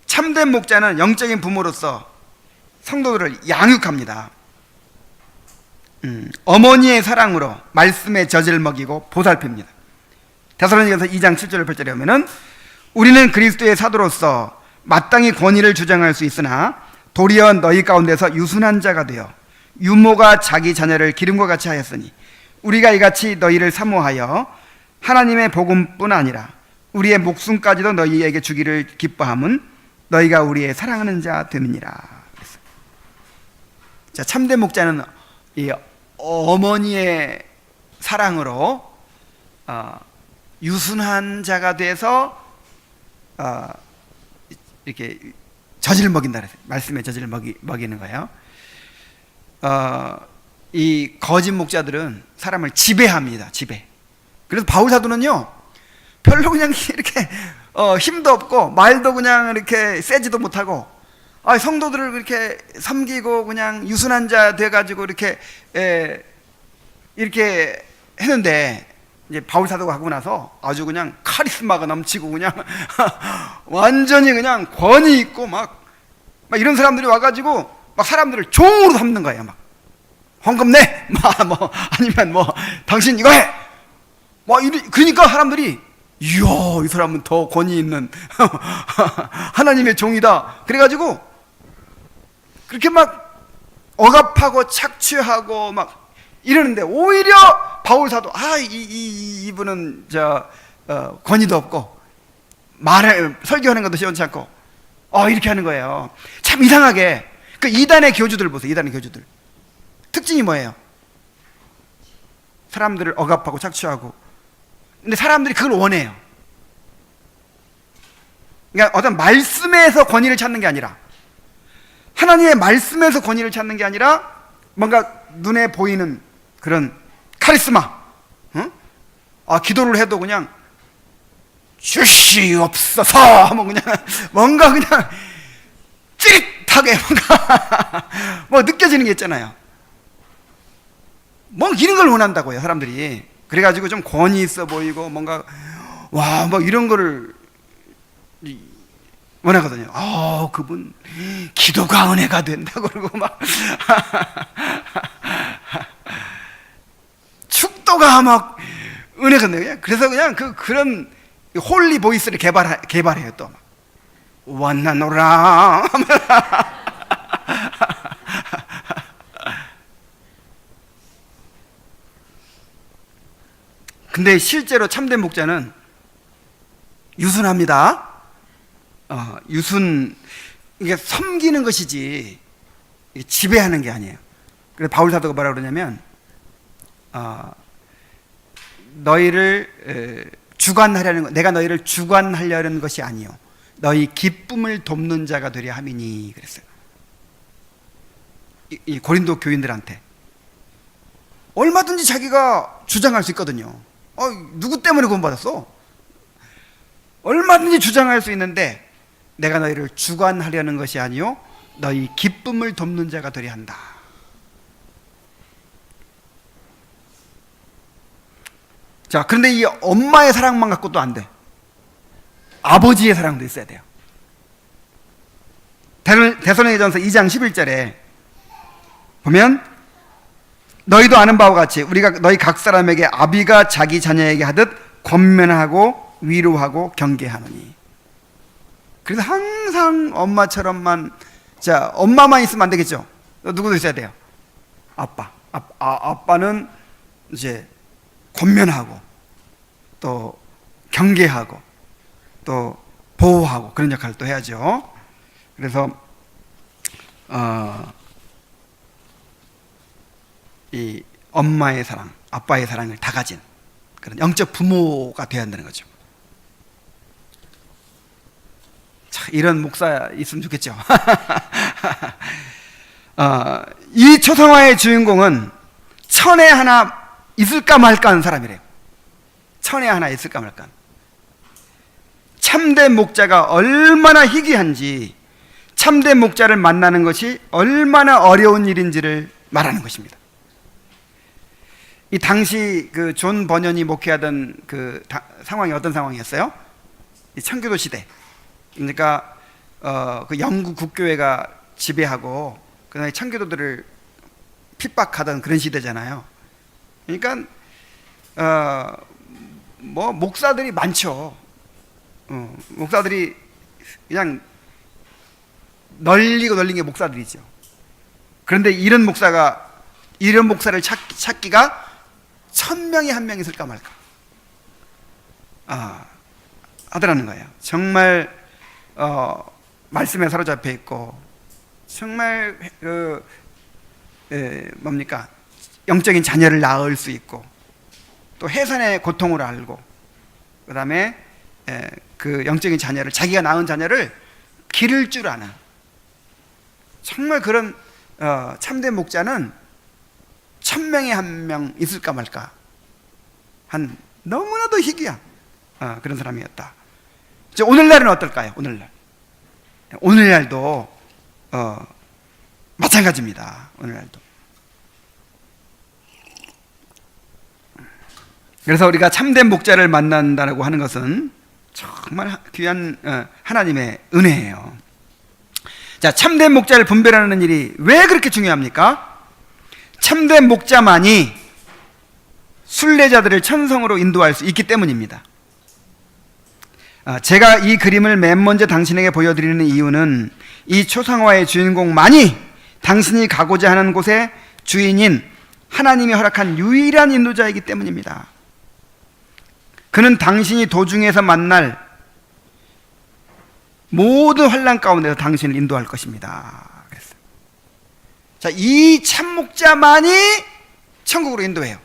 S1: 참된 목자는 영적인 부모로서 성도들을 양육합니다. 어머니의 사랑으로 말씀의 젖을 먹이고 보살핍니다. 데살로니가서 2장 7절 8절에 보면은 우리는 그리스도의 사도로서 마땅히 권위를 주장할 수 있으나 도리어 너희 가운데서 유순한 자가 되어 유모가 자기 자녀를 기름과 같이 하였으니 우리가 이같이 너희를 사모하여 하나님의 복음뿐 아니라 우리의 목숨까지도 너희에게 주기를 기뻐함은 너희가 우리의 사랑하는 자 됨이니라. 자, 참된 목자는 이 어머니의 사랑으로 유순한 자가 돼서 이렇게 젖을 먹인다 그랬어요. 말씀의 젖을 먹이는 거예요. 이 거짓 목자들은 사람을 지배합니다. 지배. 그래서 바울 사도는요, 별로 그냥 이렇게 힘도 없고 말도 그냥 이렇게 세지도 못하고 성도들을 그렇게 섬기고 그냥 유순한 자 돼가지고 이렇게 했는데, 이제 바울 사도가 하고 나서 아주 그냥 카리스마가 넘치고 그냥 완전히 그냥 권위 있고 막 이런 사람들이 와가지고 막 사람들을 종으로 삼는 거예요. 막 헌금 내, 뭐 아니면 뭐 당신 이거 해, 그러니까 사람들이 이야, 이 사람은 더 권위 있는 하나님의 종이다. 그래가지고 그렇게 막 억압하고 착취하고 막 이러는데 오히려 바울 사도 이분은 권위도 없고 말을 설교하는 것도 시원치 않고 이렇게 하는 거예요. 참 이상하게 그 이단의 교주들 보세요. 이단의 교주들 특징이 뭐예요? 사람들을 억압하고 착취하고. 근데 사람들이 그걸 원해요. 그러니까 어떤 말씀에서 권위를 찾는 게 아니라, 하나님의 말씀에서 권위를 찾는 게 아니라 뭔가 눈에 보이는 그런 카리스마, 기도를 해도 그냥 주시옵소서 하면 그냥 뭔가 그냥 찌릿하게 뭔가 뭐 느껴지는 게 있잖아요. 뭐 이런 걸 원한다고요, 사람들이. 그래가지고 좀 권위 있어 보이고 뭔가 뭐 이런 거를 원하거든요. 그분 기도가 은혜가 된다고 그러고 막 축도가 막 은혜가 된다. 그래서 그냥 그런 홀리 보이스를 개발해요. 또 원하노라. 근데 실제로 참된 목자는 유순합니다. 이게 섬기는 것이지 지배하는 게 아니에요. 그래서 바울 사도가 뭐라 그러냐면 너희를 주관하려는 것, 내가 너희를 주관하려는 것이 아니요 너희 기쁨을 돕는 자가 되려 함이니 그랬어요. 이 고린도 교인들한테 얼마든지 자기가 주장할 수 있거든요. 누구 때문에 구원받았어? 얼마든지 주장할 수 있는데 내가 너희를 주관하려는 것이 아니요 너희 기쁨을 돕는 자가 되려 한다. 자, 그런데 이 엄마의 사랑만 갖고도 안 돼. 아버지의 사랑도 있어야 돼요. 데살로니가전서 2장 11절에 보면 너희도 아는 바와 같이 우리가 너희 각 사람에게 아비가 자기 자녀에게 하듯 권면하고 위로하고 경계하노니. 그래서 항상 엄마처럼만, 엄마만 있으면 안 되겠죠. 누구도 있어야 돼요. 아빠는 이제 권면하고 또 경계하고 또 보호하고 그런 역할을 또 해야죠. 그래서 이 엄마의 사랑, 아빠의 사랑을 다 가진 그런 영적 부모가 되어야 한다는 거죠. 자, 이런 목사 있으면 좋겠죠. 이 초상화의 주인공은 천에 하나 있을까 말까 하는 사람이래요. 천에 하나 있을까 말까. 참된 목자가 얼마나 희귀한지, 참된 목자를 만나는 것이 얼마나 어려운 일인지를 말하는 것입니다. 이 당시 그 존 버년이 목회하던 그 상황이 어떤 상황이었어요? 이 청교도 시대. 그러니까 그 영국 국교회가 지배하고 그다음에 청교도들을 핍박하던 그런 시대잖아요. 그러니까 뭐 목사들이 많죠. 목사들이 그냥 널린 게 목사들이죠. 그런데 이런 목사를 찾기가 1000명이 한 명 있을까 말까 하더라는 거예요. 정말 말씀에 사로잡혀 있고 정말 영적인 자녀를 낳을 수 있고 또 해산의 고통을 알고 그 다음에 그 영적인 자녀를, 자기가 낳은 자녀를 기를 줄 아는, 정말 그런 참된 목자는 1000명에 한 명 있을까 말까 한 너무나도 희귀한 그런 사람이었다. 이제 오늘날은 어떨까요? 오늘날도 마찬가지입니다. 오늘날도. 그래서 우리가 참된 목자를 만난다고 하는 것은 정말 귀한 하나님의 은혜예요. 자, 참된 목자를 분별하는 일이 왜 그렇게 중요합니까? 참된 목자만이 순례자들을 천성으로 인도할 수 있기 때문입니다. 제가 이 그림을 맨 먼저 당신에게 보여드리는 이유는 이 초상화의 주인공만이 당신이 가고자 하는 곳의 주인인 하나님이 허락한 유일한 인도자이기 때문입니다. 그는 당신이 도중에서 만날 모든 환난 가운데서 당신을 인도할 것입니다. 그랬어요. 자, 이 참목자만이 천국으로 인도해요.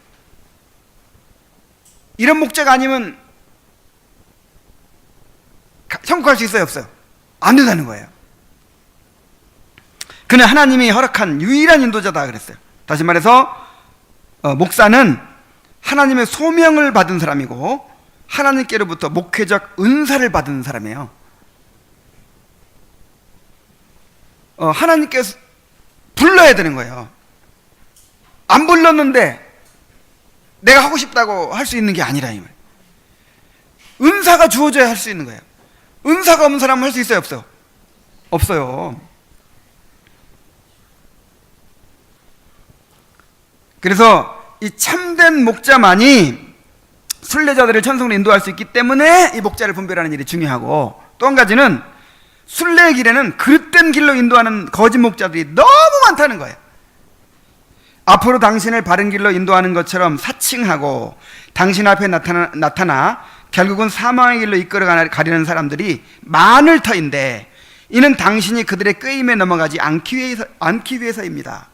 S1: 이런 목자가 아니면 천국 갈 수 있어요, 없어요? 안 된다는 거예요. 그는 하나님이 허락한 유일한 인도자다 그랬어요. 다시 말해서 목사는 하나님의 소명을 받은 사람이고 하나님께로부터 목회적 은사를 받은 사람이에요. 하나님께서 불러야 되는 거예요. 안 불렀는데 내가 하고 싶다고 할 수 있는 게 아니라 이 말. 은사가 주어져야 할 수 있는 거예요. 은사가 없는 사람은 할 수 있어요, 없어요? 없어요. 그래서 이 참된 목자만이 순례자들을 천성으로 인도할 수 있기 때문에 이 목자를 분별하는 일이 중요하고, 또 한 가지는 순례의 길에는 그릇된 길로 인도하는 거짓 목자들이 너무 많다는 거예요. 앞으로 당신을 바른 길로 인도하는 것처럼 사칭하고 당신 앞에 나타나 결국은 사망의 길로 이끌어 가려는 사람들이 많을 터인데, 이는 당신이 그들의 꾀임에 넘어가지 않기 위해서입니다.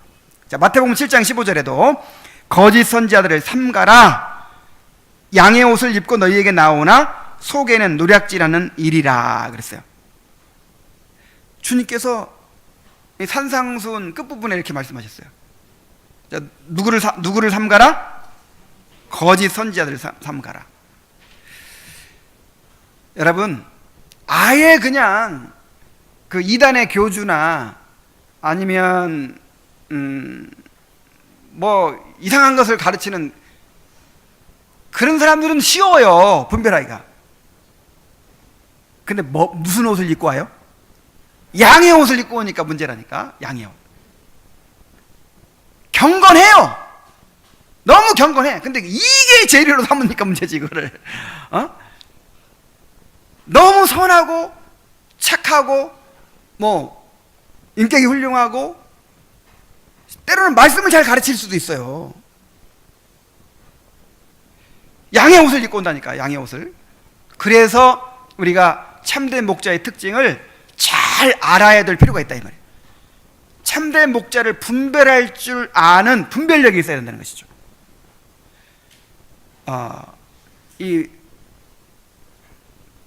S1: 자, 마태복음 7장 15절에도 거짓 선지자들을 삼가라. 양의 옷을 입고 너희에게 나오나 속에는 노략질하는 일이라 그랬어요. 주님께서 산상수훈 끝부분에 이렇게 말씀하셨어요. 자, 누구를 삼가라? 거짓 선지자들을 삼가라. 여러분, 아예 그냥 그 이단의 교주나 아니면 뭐 이상한 것을 가르치는 그런 사람들은 쉬워요, 분별하기가. 근데 무슨 옷을 입고 와요? 양의 옷을 입고 오니까 문제라니까. 양의 옷. 경건해요. 너무 경건해. 근데 이게 재료로 삼으니까 문제지, 이거를. 너무 선하고 착하고 뭐 인격이 훌륭하고 때로는 말씀을 잘 가르칠 수도 있어요. 양의 옷을 입고 온다니까, 양의 옷을. 그래서 우리가 참된 목자의 특징을 잘 알아야 될 필요가 있다 이 말이에요. 참된 목자를 분별할 줄 아는 분별력이 있어야 된다는 것이죠. 이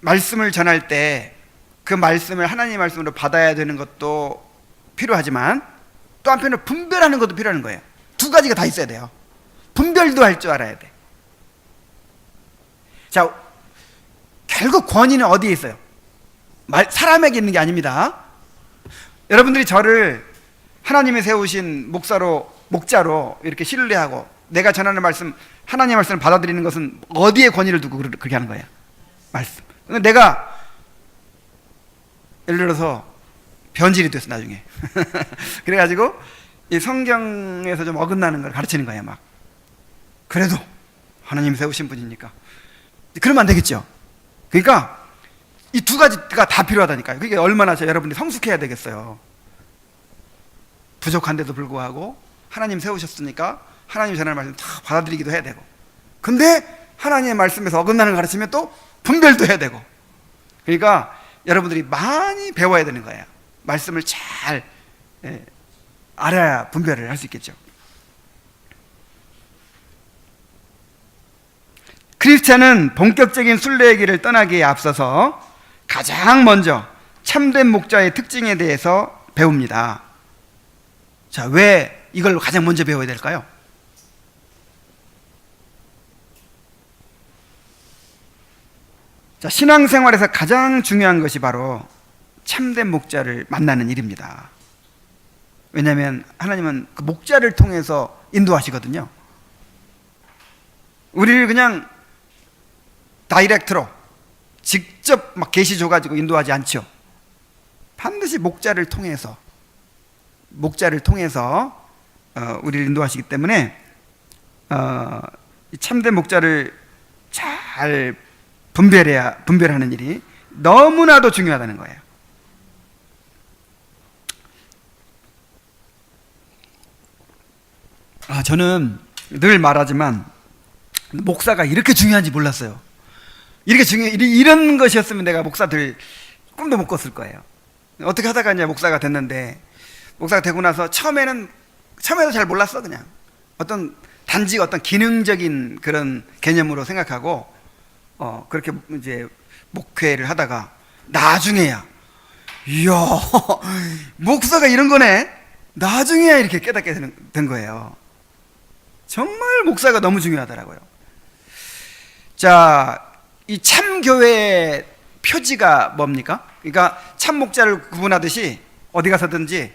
S1: 말씀을 전할 때 그 말씀을 하나님의 말씀으로 받아야 되는 것도 필요하지만 또 한편으로 분별하는 것도 필요한 거예요. 두 가지가 다 있어야 돼요. 분별도 할 줄 알아야 돼. 자, 결국 권위는 어디에 있어요? 사람에게 있는 게 아닙니다. 여러분들이 저를 하나님이 세우신 목자로 이렇게 신뢰하고 내가 전하는 말씀, 하나님의 말씀을 받아들이는 것은 어디에 권위를 두고 그렇게 하는 거예요? 말씀. 내가 예를 들어서 변질이 됐어, 나중에. 그래가지고 이 성경에서 좀 어긋나는 걸 가르치는 거예요, 막. 그래도 하나님이 세우신 분이니까. 그러면 안 되겠죠. 그러니까 이 두 가지가 다 필요하다니까요. 그게 얼마나 여러분들이 성숙해야 되겠어요. 부족한데도 불구하고 하나님 세우셨으니까 하나님 전하는 말씀 다 받아들이기도 해야 되고, 근데 하나님의 말씀에서 어긋나는 걸 가르치면 또 분별도 해야 되고. 그러니까 여러분들이 많이 배워야 되는 거예요. 말씀을 잘 알아야 분별을 할 수 있겠죠. 크리스찬은 본격적인 순례의 길을 떠나기에 앞서서 가장 먼저 참된 목자의 특징에 대해서 배웁니다. 자, 왜 이걸 가장 먼저 배워야 될까요? 자, 신앙생활에서 가장 중요한 것이 바로 참된 목자를 만나는 일입니다. 왜냐하면 하나님은 그 목자를 통해서 인도하시거든요. 우리를 그냥 다이렉트로 직접 막 계시 줘가지고 인도하지 않죠. 반드시 목자를 통해서 우리를 인도하시기 때문에 참된 목자를 잘 분별하는 일이 너무나도 중요하다는 거예요. 저는 늘 말하지만 목사가 이렇게 중요한지 몰랐어요. 이런 것이었으면 내가 목사 될 꿈도 못 꿨을 거예요. 어떻게 하다가 이제 목사가 됐는데, 목사가 되고 나서 처음에도 잘 몰랐어. 그냥 단지 어떤 기능적인 그런 개념으로 생각하고 그렇게 이제 목회를 하다가 나중에야, 이야, 목사가 이런 거네. 나중에야 이렇게 깨닫게 된 거예요. 정말 목사가 너무 중요하더라고요. 자, 이 참교회의 표지가 뭡니까? 그러니까 참목자를 구분하듯이 어디 가서든지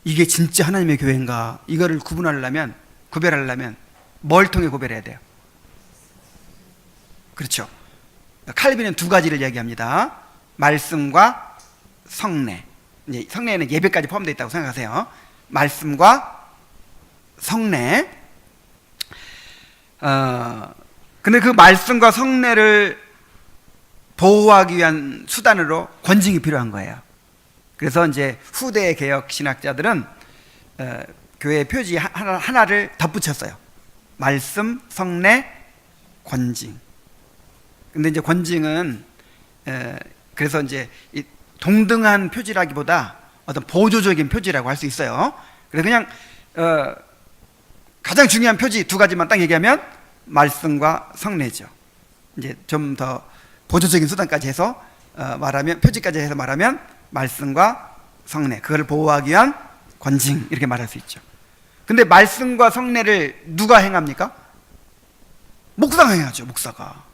S1: 이게 진짜 하나님의 교회인가, 이거를 구별하려면 뭘 통해 구별해야 돼요? 그렇죠. 칼빈은 두 가지를 얘기합니다. 말씀과 성례. 이제 성례에는 예배까지 포함되어 있다고 생각하세요. 말씀과 성례. 근데 그 말씀과 성례를 보호하기 위한 수단으로 권징이 필요한 거예요. 그래서 이제 후대 개혁 신학자들은 교회 표지 하나를 덧붙였어요. 말씀, 성례, 권징. 근데 이제 권징은 그래서 이제 이 동등한 표지라기보다 어떤 보조적인 표지라고 할 수 있어요. 그래서 그냥 가장 중요한 표지 두 가지만 딱 얘기하면 말씀과 성례죠. 이제 좀 더 보조적인 수단까지 해서 표지까지 해서 말하면 말씀과 성례, 그걸 보호하기 위한 권징, 이렇게 말할 수 있죠. 근데 말씀과 성례를 누가 행합니까? 목사가 행하죠. 목사가.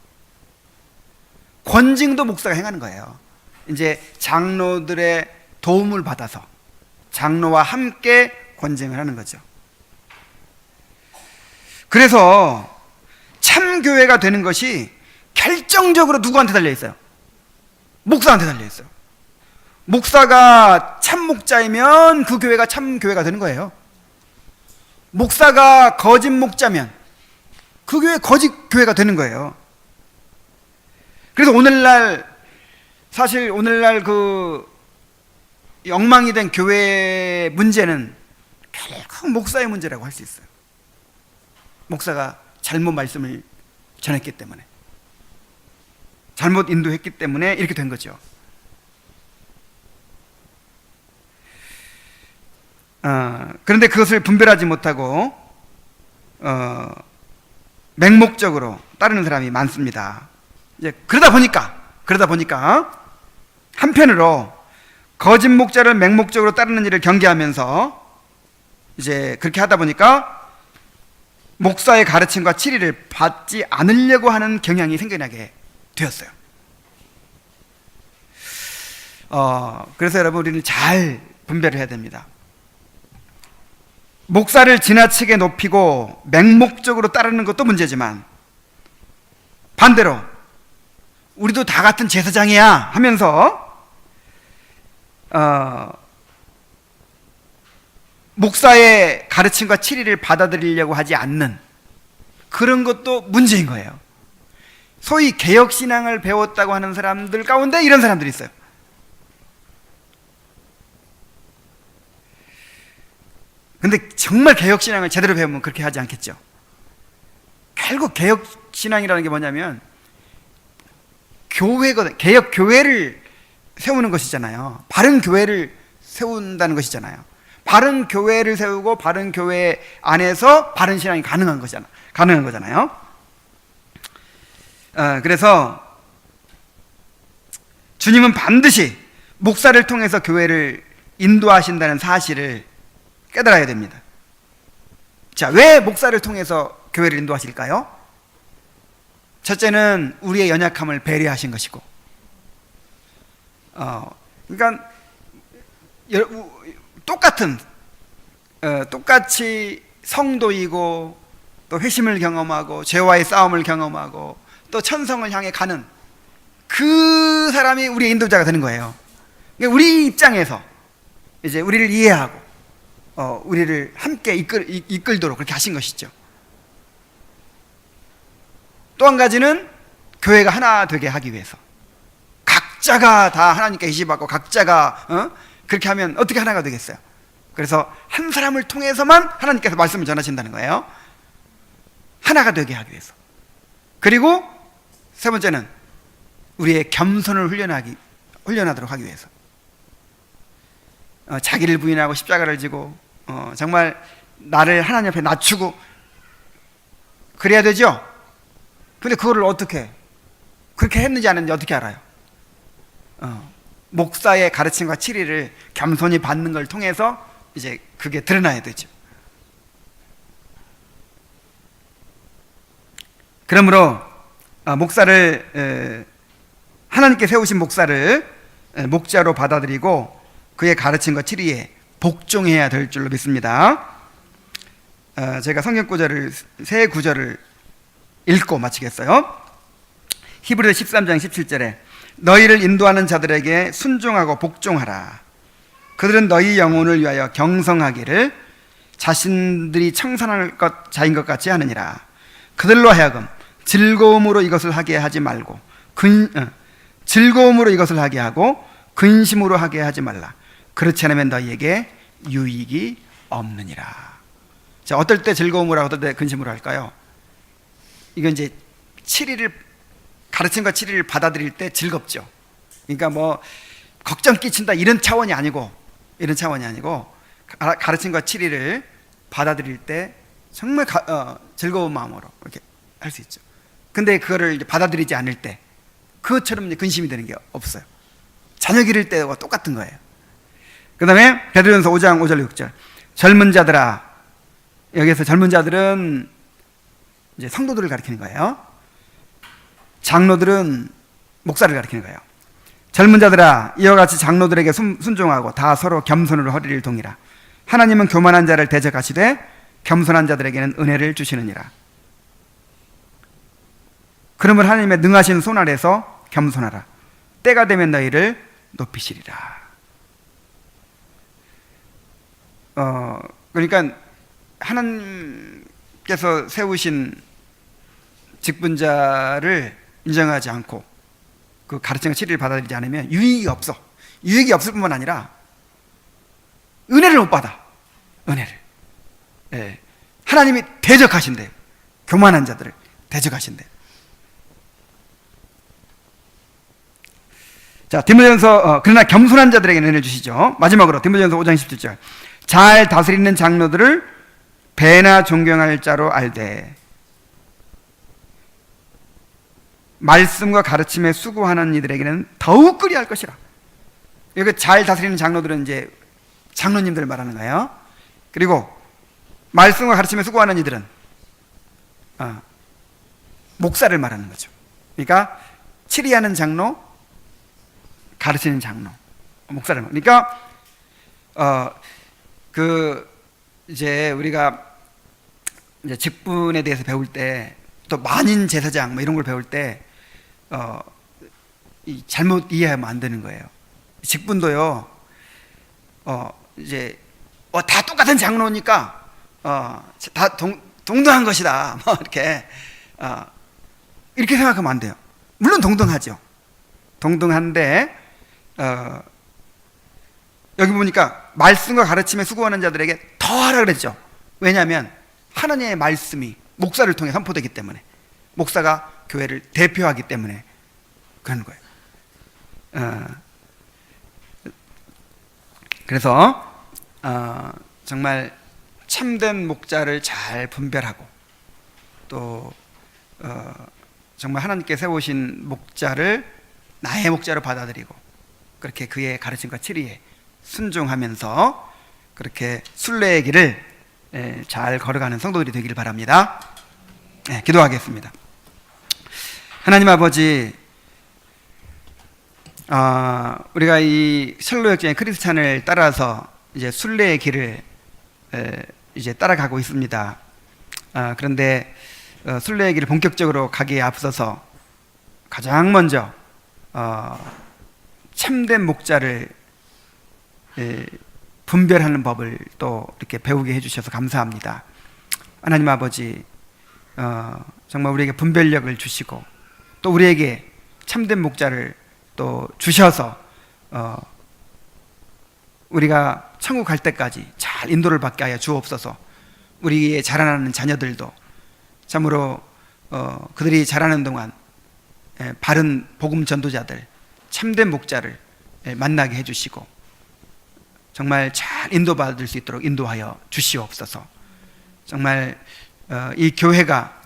S1: 권징도 목사가 행하는 거예요. 이제 장로들의 도움을 받아서 장로와 함께 권징을 하는 거죠. 그래서 참교회가 되는 것이 결정적으로 누구한테 달려 있어요? 목사한테 달려 있어요. 목사가 참목자이면 그 교회가 참교회가 되는 거예요. 목사가 거짓 목자면 그 교회 거짓 교회가 되는 거예요. 그래서 사실 오늘날 그 엉망이 된 교회의 문제는 결국 목사의 문제라고 할 수 있어요. 목사가 잘못 말씀을 전했기 때문에, 잘못 인도했기 때문에 이렇게 된 거죠. 그런데 그것을 분별하지 못하고 맹목적으로 따르는 사람이 많습니다. 이제 그러다 보니까 한편으로 거짓 목자를 맹목적으로 따르는 일을 경계하면서 이제 그렇게 하다 보니까 목사의 가르침과 치리를 받지 않으려고 하는 경향이 생겨나게 되었어요. 그래서 여러분, 우리는 잘 분별을 해야 됩니다. 목사를 지나치게 높이고 맹목적으로 따르는 것도 문제지만, 반대로 우리도 다 같은 제사장이야 하면서 목사의 가르침과 치리를 받아들이려고 하지 않는 그런 것도 문제인 거예요. 소위 개혁신앙을 배웠다고 하는 사람들 가운데 이런 사람들이 있어요. 근데 정말 개혁신앙을 제대로 배우면 그렇게 하지 않겠죠. 결국 개혁신앙이라는 게 뭐냐면 교회거든. 개혁교회를 세우는 것이잖아요. 바른 교회를 세운다는 것이잖아요. 바른 교회를 세우고 바른 교회 안에서 바른 신앙이 가능한 거잖아요. 그래서 주님은 반드시 목사를 통해서 교회를 인도하신다는 사실을 깨달아야 됩니다. 자, 왜 목사를 통해서 교회를 인도하실까요? 첫째는 우리의 연약함을 배려하신 것이고, 그러니까 똑같이 성도이고 또 회심을 경험하고 죄와의 싸움을 경험하고 또 천성을 향해 가는 그 사람이 우리의 인도자가 되는 거예요. 그러니까 우리 입장에서 이제 우리를 이해하고 우리를 함께 이끌도록 그렇게 하신 것이죠. 또 한 가지는 교회가 하나 되게 하기 위해서, 각자가 다 하나님께 계시받고 각자가 그렇게 하면 어떻게 하나가 되겠어요? 그래서 한 사람을 통해서만 하나님께서 말씀을 전하신다는 거예요. 하나가 되게 하기 위해서. 그리고 세 번째는 우리의 겸손을 훈련하도록 하기 위해서. 자기를 부인하고 십자가를 지고 정말 나를 하나님 앞에 낮추고 그래야 되죠. 근데 그거를 어떻게 그렇게 했는지 안 했는지 어떻게 알아요? 목사의 가르침과 치리를 겸손히 받는 걸 통해서 이제 그게 드러나야 되죠. 그러므로 목사를 하나님께 세우신 목사를 목자로 받아들이고 그의 가르침과 치리에 복종해야 될 줄로 믿습니다. 제가 성경 구절을 세 구절을 읽고 마치겠어요. 히브리서 13장 17절에 너희를 인도하는 자들에게 순종하고 복종하라. 그들은 너희 영혼을 위하여 경성하기를 자신들이 청산할 것 자인 것 같이 하느니라. 그들로 하여금 즐거움으로 이것을 하게 하지 말고 즐거움으로 이것을 하게 하고 근심으로 하게 하지 말라. 그렇지 않으면 너희에게 유익이 없느니라. 자, 어떨 때 즐거움으로 하고 어떨 때 근심으로 할까요? 이건 이제 가르침과 치리를 받아들일 때 즐겁죠. 그러니까 뭐 걱정 끼친다 이런 차원이 아니고 가르침과 치리를 받아들일 때 정말 즐거운 마음으로 이렇게 할 수 있죠. 근데 그거를 이제 받아들이지 않을 때 그것처럼 근심이 되는 게 없어요. 자녀 기를 때와 똑같은 거예요. 그 다음에 베드로전서 5장 5절 6절 젊은 자들아. 여기서 젊은 자들은 이제 성도들을 가리키는 거예요. 장로들은 목사를 가리키는 거예요. 젊은 자들아 이와 같이 장로들에게 순종하고 다 서로 겸손으로 허리를 동이라. 하나님은 교만한 자를 대적하시되 겸손한 자들에게는 은혜를 주시느니라. 그러면 하나님의 능하신 손 아래서 겸손하라. 때가 되면 너희를 높이시리라. 그러니까 하나님께서 세우신 직분자를 인정하지 않고 그 가르침과 치리를 받아들이지 않으면 유익이 없어. 유익이 없을 뿐만 아니라 은혜를 못 받아. 은혜를. 예. 하나님이 대적하신대. 교만한 자들을 대적하신대. 자, 디모데전서 그러나 겸손한 자들에게 은혜를 주시죠. 마지막으로 디모데전서 5장 17절 잘 다스리는 장로들을 배나 존경할 자로 알되 말씀과 가르침에 수고하는 이들에게는 더욱 그리할 것이라. 여기 잘 다스리는 장로들은 이제 장로님들 말하는 거예요. 그리고 말씀과 가르침에 수고하는 이들은 목사를 말하는 거죠. 그러니까 치리하는 장로, 가르치는 장로, 목사를 말하는. 그러니까 이제 우리가 이제 직분에 대해서 배울 때 또 만인 제사장 뭐 이런 걸 배울 때 잘못 이해하면 안 되는 거예요. 직분도요. 이제 다 똑같은 장로니까 다 동등한 것이다. 뭐 이렇게 생각하면 안 돼요. 물론 동등하죠. 동등한데 여기 보니까 말씀과 가르침에 수고하는 자들에게 더하라 그랬죠. 왜냐하면 하나님의 말씀이 목사를 통해 선포되기 때문에, 목사가 교회를 대표하기 때문에 그런 거예요. 그래서 정말 참된 목자를 잘 분별하고 또 정말 하나님께 세우신 목자를 나의 목자로 받아들이고 그렇게 그의 가르침과 치리에 순종하면서 그렇게 순례의 길을 잘 걸어가는 성도들이 되기를 바랍니다. 기도하겠습니다. 하나님 아버지, 우리가 이 샬로 역정의 크리스찬을 따라서 이제 순례의 길을 이제 따라가고 있습니다. 그런데 순례의 길을 본격적으로 가기에 앞서서 가장 먼저 참된 목자를 분별하는 법을 또 이렇게 배우게 해주셔서 감사합니다. 하나님 아버지, 정말 우리에게 분별력을 주시고 또 우리에게 참된 목자를 또 주셔서 우리가 천국 갈 때까지 잘 인도를 받게 하여 주옵소서. 우리의 자라나는 자녀들도 참으로 그들이 자라는 동안 바른 복음 전도자들, 참된 목자를 만나게 해주시고 정말 잘 인도받을 수 있도록 인도하여 주시옵소서. 정말 이 교회가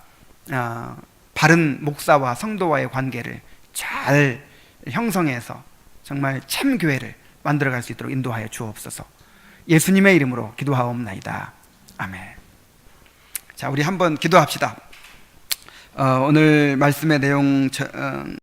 S1: 바른 목사와 성도와의 관계를 잘 형성해서 정말 참 교회를 만들어갈 수 있도록 인도하여 주옵소서. 예수님의 이름으로 기도하옵나이다. 아멘. 자, 우리 한번 기도합시다. 오늘 말씀의 내용